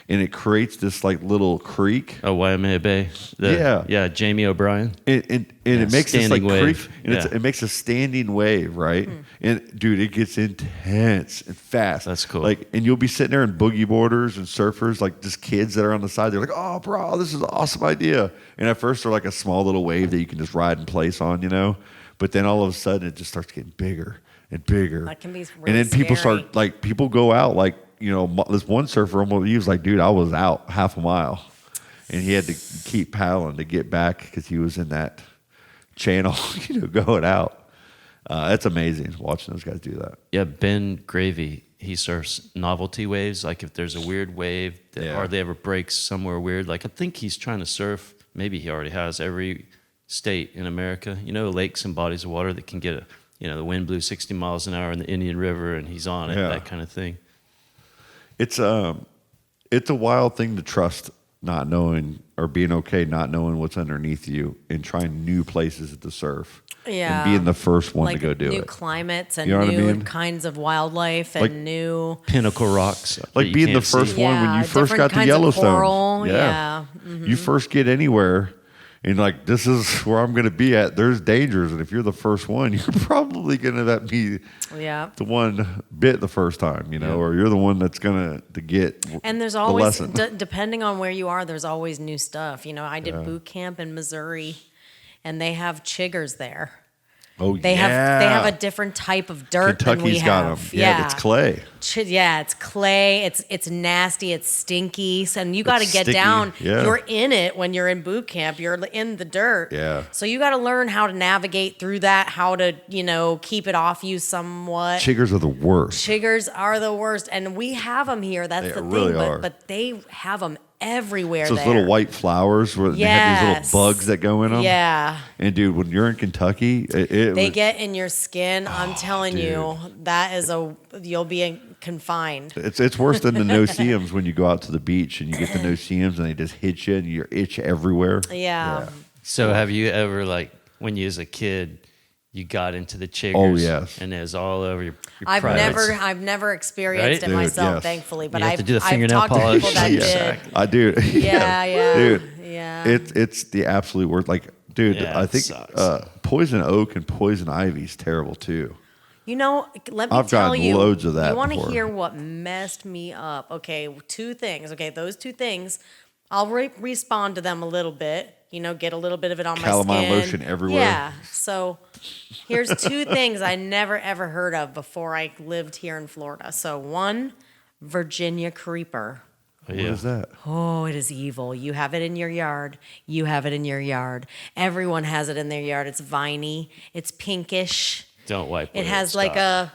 Speaker 6: and it creates this like little creek.
Speaker 7: Oh, Waimea Bay. Yeah, Jamie O'Brien.
Speaker 6: And it makes this like
Speaker 7: wave.
Speaker 6: creek, and it makes a standing wave, right? And dude, it gets intense and fast.
Speaker 7: That's cool.
Speaker 6: Like, and you'll be sitting there and boogie boarders and surfers, like just kids that are on the side. They're like, "Oh, bro, this is an awesome idea." And at first, they're like a small little wave that you can just ride in place on, you know. But then all of a sudden, it just starts getting bigger and bigger.
Speaker 5: That can be really
Speaker 6: And then people
Speaker 5: scary.
Speaker 6: start like people go out like. You know, this one surfer, he was like, dude, I was out half a mile. And he had to keep paddling to get back because he was in that channel, going out. That's amazing watching those guys do that.
Speaker 7: Yeah, Ben Gravy, he surfs novelty waves. Like if there's a weird wave that hardly ever breaks somewhere weird. Like I think he's trying to surf, maybe he already has, every state in America. Lakes and bodies of water that can get the wind blew 60 miles an hour in the Indian River and he's on it, that kind of thing.
Speaker 6: It's a wild thing to trust not knowing or being okay not knowing what's underneath you and trying new places to surf.
Speaker 5: Yeah.
Speaker 6: And being the first one
Speaker 5: like
Speaker 6: to go do
Speaker 5: new
Speaker 6: it.
Speaker 5: climates and
Speaker 6: You know what I
Speaker 5: new
Speaker 6: mean?
Speaker 5: kinds of wildlife and
Speaker 6: Like
Speaker 5: new
Speaker 7: Pinnacle rocks.
Speaker 6: Like being the first one when you first
Speaker 5: different
Speaker 6: got to
Speaker 5: kinds of
Speaker 6: Yellowstone.
Speaker 5: coral, yeah.
Speaker 6: You first get anywhere and like this is where I'm going to be at. There's dangers, and if you're the first one, you're probably going to be the one bit the first time, or you're the one that's going to get.
Speaker 5: And there's always depending on where you are, there's always new stuff. I did boot camp in Missouri, and they have chiggers there.
Speaker 6: Oh,
Speaker 5: they have a different type of dirt than we
Speaker 6: Kentucky's
Speaker 5: have.
Speaker 6: got them. Yeah, it's clay.
Speaker 5: It's clay. It's nasty. It's stinky. And you got to get
Speaker 6: sticky.
Speaker 5: down.
Speaker 6: Yeah.
Speaker 5: You're in it when you're in boot camp. You're in the dirt.
Speaker 6: Yeah.
Speaker 5: So you got to learn how to navigate through that. How to keep it off you somewhat.
Speaker 6: Chiggers are the worst.
Speaker 5: Chiggers are the worst, and we have them here. That's the
Speaker 6: really
Speaker 5: thing.
Speaker 6: are.
Speaker 5: But they have them everywhere.
Speaker 6: Those little white flowers where they have these little bugs that go in them.
Speaker 5: Yeah.
Speaker 6: And dude, when you're in Kentucky,
Speaker 5: they get in your skin. I'm telling you, that is you'll be confined.
Speaker 6: It's worse than the no-see-ums when you go out to the beach and you get the no-see-ums and they just hit you and you're itch everywhere.
Speaker 5: Yeah.
Speaker 7: So have you ever, like, when you was a kid, you got into the chiggers?
Speaker 6: Oh, yes.
Speaker 7: And it was all over your
Speaker 5: I've
Speaker 7: privates.
Speaker 5: never experienced it myself, thankfully. But
Speaker 7: You have to do the
Speaker 5: I've
Speaker 7: fingernail
Speaker 5: talked to
Speaker 7: polish.
Speaker 5: people that did.
Speaker 6: I do.
Speaker 5: Yeah.
Speaker 6: Dude,
Speaker 5: yeah.
Speaker 6: it's the absolute worst. Like, dude, I think poison oak and poison ivy is terrible too.
Speaker 5: Let me
Speaker 6: I've
Speaker 5: tell
Speaker 6: gotten
Speaker 5: you.
Speaker 6: loads of that
Speaker 5: You want to
Speaker 6: before.
Speaker 5: hear what messed me up? Okay, two things. Okay, those two things. I'll respond to them a little bit. Get a little bit of it on my skin.
Speaker 6: Calamine lotion everywhere.
Speaker 5: Yeah. So here's two things I never ever heard of before I lived here in Florida. So one, Virginia creeper.
Speaker 6: What is that?
Speaker 5: Oh, it is evil. You have it in your yard. You have it in your yard. Everyone has it in their yard. It's viney. It's pinkish.
Speaker 7: Don't wipe
Speaker 5: It
Speaker 7: with
Speaker 5: has
Speaker 7: it.
Speaker 5: like
Speaker 7: Stop.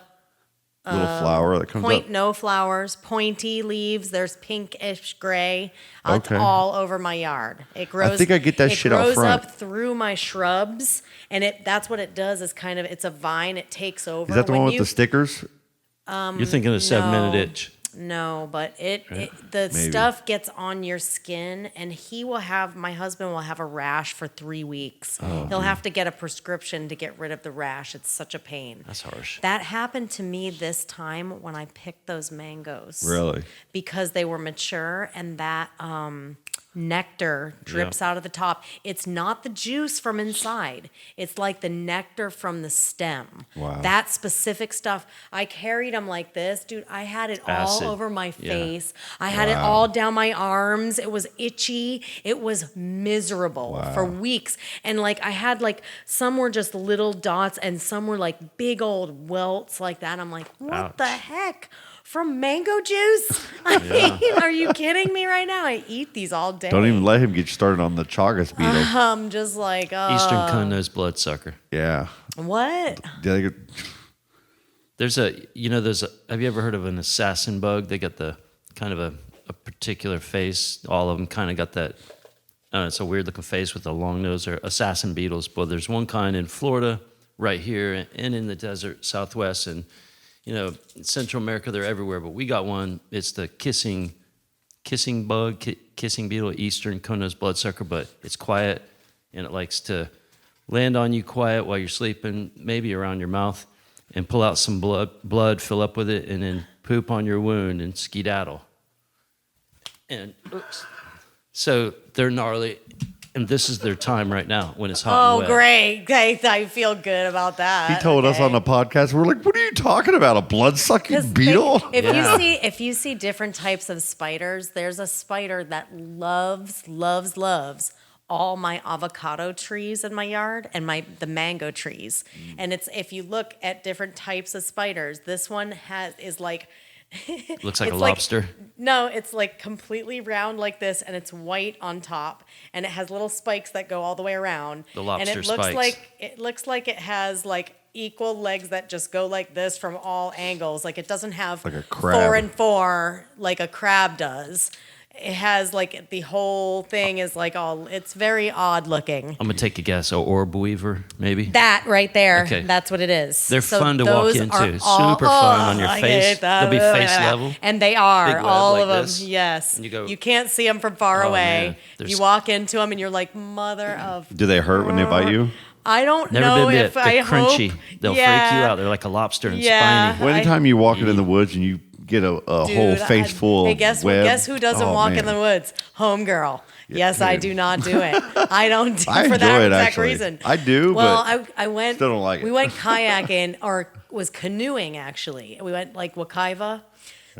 Speaker 5: a
Speaker 6: Little flower that comes up.
Speaker 5: no flowers, pointy leaves. There's pinkish gray. It's
Speaker 6: Okay.
Speaker 5: all over my yard. It grows.
Speaker 6: I think I get that shit out
Speaker 5: It grows
Speaker 6: front.
Speaker 5: up through my shrubs, and that's what it does. Is kind of it's a vine. It takes over.
Speaker 6: Is that the
Speaker 5: When
Speaker 6: one with
Speaker 5: you-
Speaker 6: the stickers?
Speaker 7: You're thinking of 7-minute itch.
Speaker 5: No, but the
Speaker 6: Maybe.
Speaker 5: stuff gets on your skin, and my husband will have a rash for 3 weeks. He'll have to get a prescription to get rid of the rash. It's such a pain.
Speaker 7: That's harsh.
Speaker 5: That happened to me this time when I picked those mangoes.
Speaker 6: Really?
Speaker 5: Because they were mature, and that nectar drips out of the top. It's not the juice from inside. It's like the nectar from the stem.
Speaker 6: Wow.
Speaker 5: That specific stuff. I carried them like this. Dude, I had it
Speaker 7: Acid.
Speaker 5: all over my
Speaker 7: Yeah.
Speaker 5: face. I had it all down my arms. It was itchy. It was miserable for weeks. And like I had like some were just little dots and some were like big old welts like that. I'm like, what the heck? From mango juice? I mean, are you kidding me right now? I eat these all day.
Speaker 6: Don't even let him get you started on the chagas beetle.
Speaker 5: I'm just like,
Speaker 7: Eastern cone-nosed bloodsucker.
Speaker 6: Yeah.
Speaker 5: what?
Speaker 7: There's a have you ever heard of an assassin bug? They got the kind of a particular face. All of them kind of got that, it's a weird looking face with a long nose. Or assassin beetles. But there's one kind in Florida, right here, and in the desert Southwest. And, in Central America, they're everywhere. But we got one. It's the kissing bug, kissing beetle, Eastern cone-nosed bloodsucker. But it's quiet, and it likes to land on you quiet while you're sleeping, maybe around your mouth, and pull out some blood, fill up with it, and then poop on your wound and skedaddle. And so they're gnarly, and this is their time right now when it's hot and wet.
Speaker 5: Great. Okay, I feel good about that.
Speaker 6: He told us on the podcast, we're like, what are you talking about? A blood-sucking beetle?
Speaker 5: If you see different types of spiders, there's a spider that loves all my avocado trees in my yard and the mango trees. And it's if you look at different types of spiders, this one is like
Speaker 7: Looks like a
Speaker 5: it's
Speaker 7: lobster.
Speaker 5: No, it's like completely round like this, and it's white on top, and it has little spikes that go all the way around.
Speaker 7: The lobster
Speaker 5: and it looks
Speaker 7: spikes.
Speaker 5: like it has like equal legs that just go like this from all angles. Like it doesn't have
Speaker 6: Like a crab.
Speaker 5: 4 and 4 like a crab does. It has like the whole thing is like it's very odd looking.
Speaker 7: I'm gonna take a guess. A orb weaver, maybe.
Speaker 5: That right there,
Speaker 7: Okay.
Speaker 5: that's what it is.
Speaker 7: They're
Speaker 5: So
Speaker 7: fun to walk
Speaker 5: those
Speaker 7: into.
Speaker 5: are
Speaker 7: Super fun on your
Speaker 5: I
Speaker 7: face.
Speaker 5: hate that.
Speaker 7: They'll be face level.
Speaker 5: And they are,
Speaker 7: Big web
Speaker 5: all
Speaker 7: like
Speaker 5: of them.
Speaker 7: this.
Speaker 5: Yes.
Speaker 7: And you go,
Speaker 5: can't see them from far
Speaker 7: Oh,
Speaker 5: away.
Speaker 7: man. There's-
Speaker 5: You walk into them and you're like, mother of.
Speaker 6: Do they hurt when they bite you?
Speaker 5: I don't
Speaker 7: Never
Speaker 5: know
Speaker 7: been bit.
Speaker 5: if
Speaker 7: They're
Speaker 5: I
Speaker 7: crunchy.
Speaker 5: hope.
Speaker 7: They'll
Speaker 5: Yeah.
Speaker 7: freak you out. They're like a lobster and
Speaker 5: Yeah.
Speaker 7: spiny.
Speaker 6: Well, anytime you walk it in the woods and you get a whole
Speaker 5: Dude,
Speaker 6: face full
Speaker 5: Hey,
Speaker 6: of
Speaker 5: guess
Speaker 6: web.
Speaker 5: guess who doesn't
Speaker 6: Oh,
Speaker 5: walk
Speaker 6: man.
Speaker 5: in the woods? Homegirl. Yes, I
Speaker 6: dude.
Speaker 5: do not do it. I don't do
Speaker 6: I
Speaker 5: for that
Speaker 6: enjoy it,
Speaker 5: exact
Speaker 6: actually.
Speaker 5: reason.
Speaker 6: I do,
Speaker 5: Well,
Speaker 6: but
Speaker 5: I went.
Speaker 6: still don't like it.
Speaker 5: We went kayaking or was canoeing actually. We went like Wakaiva.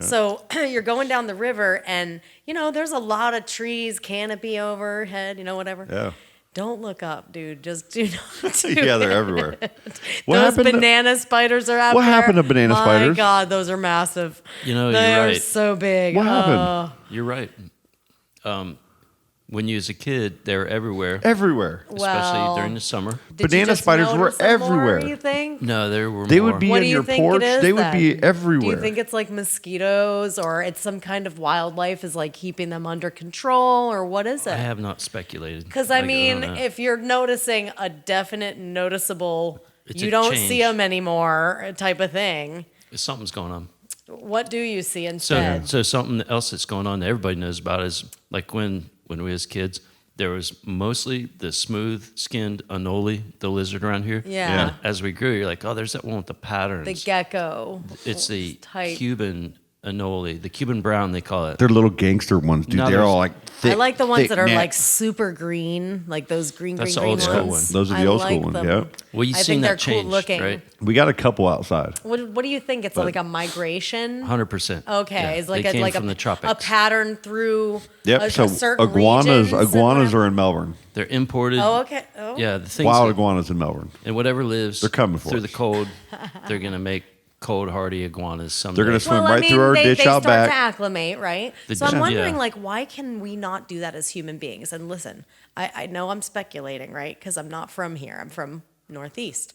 Speaker 5: So you're going down the river and there's a lot of trees, canopy overhead, whatever.
Speaker 6: Yeah.
Speaker 5: Don't look up, dude. Just do not do
Speaker 6: Yeah, they're
Speaker 5: it.
Speaker 6: everywhere. What
Speaker 5: Those
Speaker 6: happened to-
Speaker 5: banana spiders are out
Speaker 6: What
Speaker 5: there.
Speaker 6: happened to banana
Speaker 5: My
Speaker 6: spiders?
Speaker 5: God, those are massive.
Speaker 7: You're
Speaker 5: They're
Speaker 7: right.
Speaker 5: so big.
Speaker 6: What happened?
Speaker 5: Oh.
Speaker 7: You're right. When you was a kid, they were everywhere,
Speaker 6: Everywhere.
Speaker 7: especially
Speaker 5: Well,
Speaker 7: during the summer.
Speaker 5: Did
Speaker 6: Banana
Speaker 5: you just
Speaker 6: spiders were
Speaker 5: notice them more,
Speaker 6: everywhere.
Speaker 5: you think?
Speaker 7: No, there were
Speaker 6: They
Speaker 7: more.
Speaker 6: would be
Speaker 5: What
Speaker 6: in
Speaker 5: do you
Speaker 6: your
Speaker 5: think
Speaker 6: porch.
Speaker 5: it is
Speaker 6: They would
Speaker 5: then?
Speaker 6: be everywhere.
Speaker 5: Do you think it's like mosquitoes or it's some kind of wildlife is like keeping them under control or what is
Speaker 7: I
Speaker 5: it?
Speaker 7: have not speculated.
Speaker 5: Because I
Speaker 7: don't
Speaker 5: mean,
Speaker 7: know.
Speaker 5: if you're noticing a definite noticeable,
Speaker 7: It's
Speaker 5: you
Speaker 7: a
Speaker 5: don't
Speaker 7: change.
Speaker 5: see them anymore type of thing.
Speaker 7: Something's going on.
Speaker 5: What do you see
Speaker 7: So,
Speaker 5: instead?
Speaker 7: so something else that's going on that everybody knows about is like when we was kids, there was mostly the smooth-skinned anole, the lizard around here.
Speaker 5: Yeah.
Speaker 7: And as we grew, you're like, oh, there's that one with the patterns.
Speaker 5: The gecko.
Speaker 7: It's the
Speaker 5: type.
Speaker 7: Cuban anole, the Cuban brown, they call it.
Speaker 6: They're little gangster ones, dude.
Speaker 7: No,
Speaker 6: They're
Speaker 7: there's-
Speaker 6: all like thick.
Speaker 5: I like the ones
Speaker 6: thick
Speaker 5: that are
Speaker 6: neck.
Speaker 5: like super green, like those green
Speaker 7: That's the
Speaker 5: green
Speaker 7: old school
Speaker 5: ones.
Speaker 6: one. Those are the
Speaker 5: I
Speaker 6: old school
Speaker 5: like
Speaker 6: ones,
Speaker 5: them.
Speaker 6: yeah.
Speaker 7: Well, you've
Speaker 5: I
Speaker 7: seen
Speaker 5: think
Speaker 7: that
Speaker 5: they're
Speaker 7: change,
Speaker 5: cool looking.
Speaker 7: right?
Speaker 6: We got a couple outside.
Speaker 5: What do you think? It's like a migration.
Speaker 7: 100%.
Speaker 5: Okay,
Speaker 7: Yeah,
Speaker 5: it's like
Speaker 7: they came
Speaker 5: like
Speaker 7: from the
Speaker 5: a
Speaker 7: tropics.
Speaker 5: pattern through
Speaker 6: Yep.
Speaker 5: a
Speaker 6: So
Speaker 5: certain
Speaker 6: iguanas
Speaker 5: regions and whatever.
Speaker 6: are in Melbourne.
Speaker 7: They're imported.
Speaker 5: Oh, okay. Oh.
Speaker 7: Yeah, the things
Speaker 6: Wild
Speaker 7: that-
Speaker 6: iguanas in Melbourne.
Speaker 7: and whatever lives
Speaker 6: They're coming for
Speaker 7: through
Speaker 6: us.
Speaker 7: the cold, they're gonna make cold hardy iguanas someday.
Speaker 6: They're gonna swim
Speaker 5: Well,
Speaker 6: right through our
Speaker 5: they
Speaker 6: ditch out
Speaker 5: start
Speaker 6: back.
Speaker 5: to acclimate, right?
Speaker 7: The
Speaker 5: So I'm
Speaker 7: ditch,
Speaker 5: wondering,
Speaker 7: yeah.
Speaker 5: like, why can we not do that as human beings? And listen, I know I'm speculating, right? Because I'm not from here. I'm from Northeast.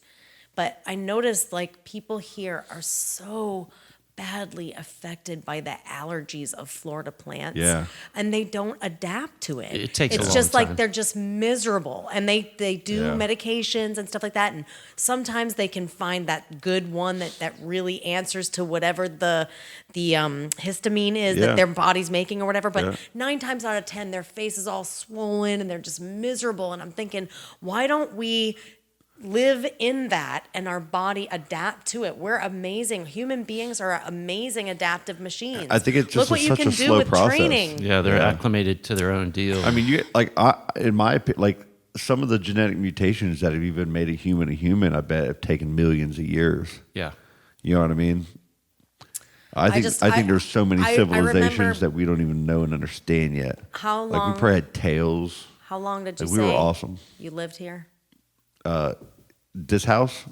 Speaker 5: But I noticed, like, people here are so badly affected by the allergies of Florida plants.
Speaker 6: Yeah.
Speaker 5: And they don't adapt to it.
Speaker 7: It takes a
Speaker 5: It's
Speaker 7: long
Speaker 5: just like
Speaker 7: time.
Speaker 5: they're just miserable. And they do
Speaker 6: Yeah.
Speaker 5: medications and stuff like that. And sometimes they can find that good one that really answers to whatever the histamine is
Speaker 6: Yeah.
Speaker 5: that their body's making or whatever. But
Speaker 6: Yeah.
Speaker 5: 9 times out of 10, their face is all swollen and they're just miserable. And I'm thinking, why don't we live in that and our body adapt to it. We're amazing. Human beings are amazing adaptive machines.
Speaker 6: I think it's just
Speaker 5: Look what you
Speaker 6: such
Speaker 5: can
Speaker 6: a
Speaker 5: do
Speaker 6: slow
Speaker 5: with
Speaker 6: process.
Speaker 5: training.
Speaker 7: Yeah, they're acclimated to their own deal.
Speaker 6: I mean, in my opinion, like some of the genetic mutations that have even made a human, I bet have taken millions of years.
Speaker 7: yeah.
Speaker 6: You know what I mean? I think there's so many
Speaker 5: I
Speaker 6: civilizations
Speaker 5: remember-
Speaker 6: that we don't even know and understand yet.
Speaker 5: How
Speaker 6: Like
Speaker 5: long?
Speaker 6: we probably had tails.
Speaker 5: How long did you
Speaker 6: Like
Speaker 5: say
Speaker 6: we were awesome.
Speaker 5: you lived here?
Speaker 6: This house,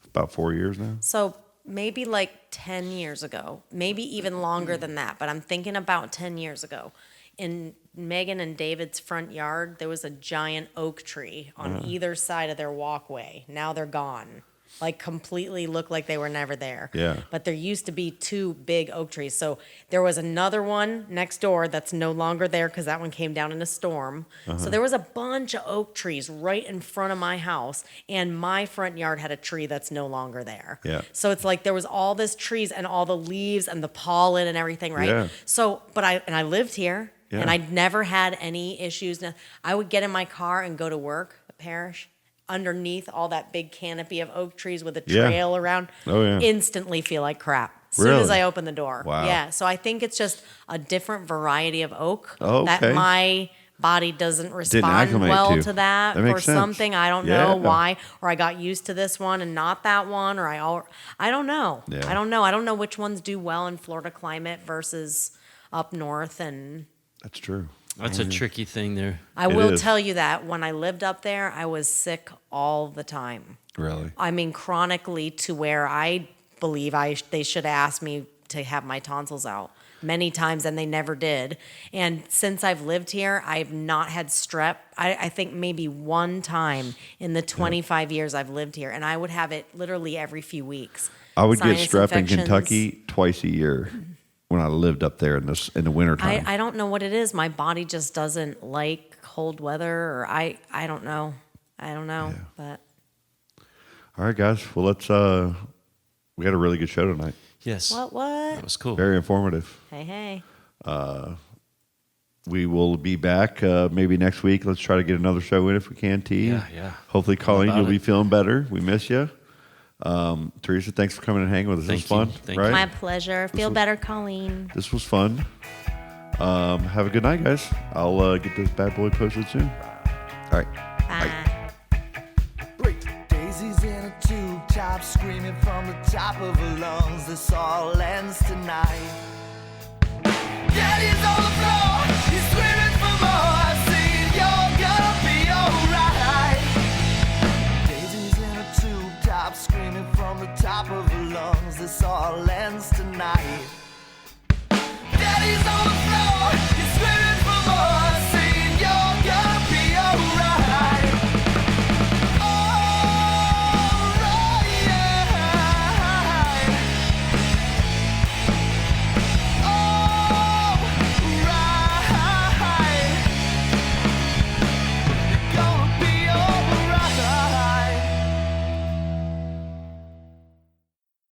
Speaker 6: about 4 years now.
Speaker 5: So maybe like 10 years ago, maybe even longer than that, but I'm thinking about 10 years ago. In Megan and David's front yard, there was a giant oak tree on either side of their walkway. Now they're gone. Like completely look like they were never there.
Speaker 6: Yeah.
Speaker 5: But there used to be 2 big oak trees. So there was another one next door that's no longer there because that one came down in a storm. So there was a bunch of oak trees right in front of my house, and my front yard had a tree that's no longer there.
Speaker 6: Yeah.
Speaker 5: So it's like there was all this trees and all the leaves and the pollen and everything, right?
Speaker 6: Yeah.
Speaker 5: So, but I lived here,
Speaker 6: Yeah.
Speaker 5: and I'd never had any issues. I would get in my car and go to work at Parish underneath all that big canopy of oak trees with a
Speaker 6: Yeah.
Speaker 5: trail around.
Speaker 6: Oh, yeah.
Speaker 5: Instantly feel like crap as soon
Speaker 6: Really?
Speaker 5: as I open the door.
Speaker 6: Wow.
Speaker 5: Yeah. So I think it's just a different variety of oak
Speaker 6: Oh, okay.
Speaker 5: that my body doesn't respond
Speaker 6: acclimate
Speaker 5: well
Speaker 6: to.
Speaker 5: to that,
Speaker 6: That
Speaker 5: or
Speaker 6: makes sense.
Speaker 5: something. I don't
Speaker 6: Yeah.
Speaker 5: know why, or I got used to this one and not that one, or I don't know.
Speaker 6: Yeah.
Speaker 5: I don't know. I don't know which ones do well in Florida climate versus up north. And
Speaker 6: That's true.
Speaker 7: That's a tricky thing there.
Speaker 5: I
Speaker 6: It
Speaker 5: will
Speaker 6: is.
Speaker 5: tell you that when I lived up there, I was sick all the time.
Speaker 6: Really?
Speaker 5: I mean, chronically, to where I believe they should ask me to have my tonsils out many times, and they never did. And since I've lived here, I've not had strep. I think maybe one time in the 25 years I've lived here, and I would have it literally every few weeks.
Speaker 6: I would get
Speaker 5: Sinus
Speaker 6: strep in
Speaker 5: infections.
Speaker 6: Kentucky twice a year when I lived up there in the wintertime.
Speaker 5: I don't know what it is. My body just doesn't like cold weather, or I don't know. I don't know, but
Speaker 6: All right, guys. Well, let's. We had a really good show tonight.
Speaker 7: Yes.
Speaker 5: what?
Speaker 7: That was cool.
Speaker 6: Very informative.
Speaker 5: Hey.
Speaker 6: We will be back maybe next week. Let's try to get another show in if we can, T.
Speaker 7: Yeah.
Speaker 6: Hopefully, Colleen,
Speaker 7: about
Speaker 6: you'll be
Speaker 7: it.
Speaker 6: feeling better. We miss you. Teresa, thanks for coming and hanging with us.
Speaker 7: Thank
Speaker 6: This was
Speaker 7: you.
Speaker 6: fun,
Speaker 7: Thank
Speaker 6: right?
Speaker 7: you.
Speaker 5: My pleasure. Feel better, Colleen.
Speaker 6: This was fun. Have a good night, guys. I'll get this bad boy posted soon. All right.
Speaker 5: Bye.
Speaker 2: Daisies in a tube top, screaming from the top of her lungs. This all ends tonight. Daddy's on the floor.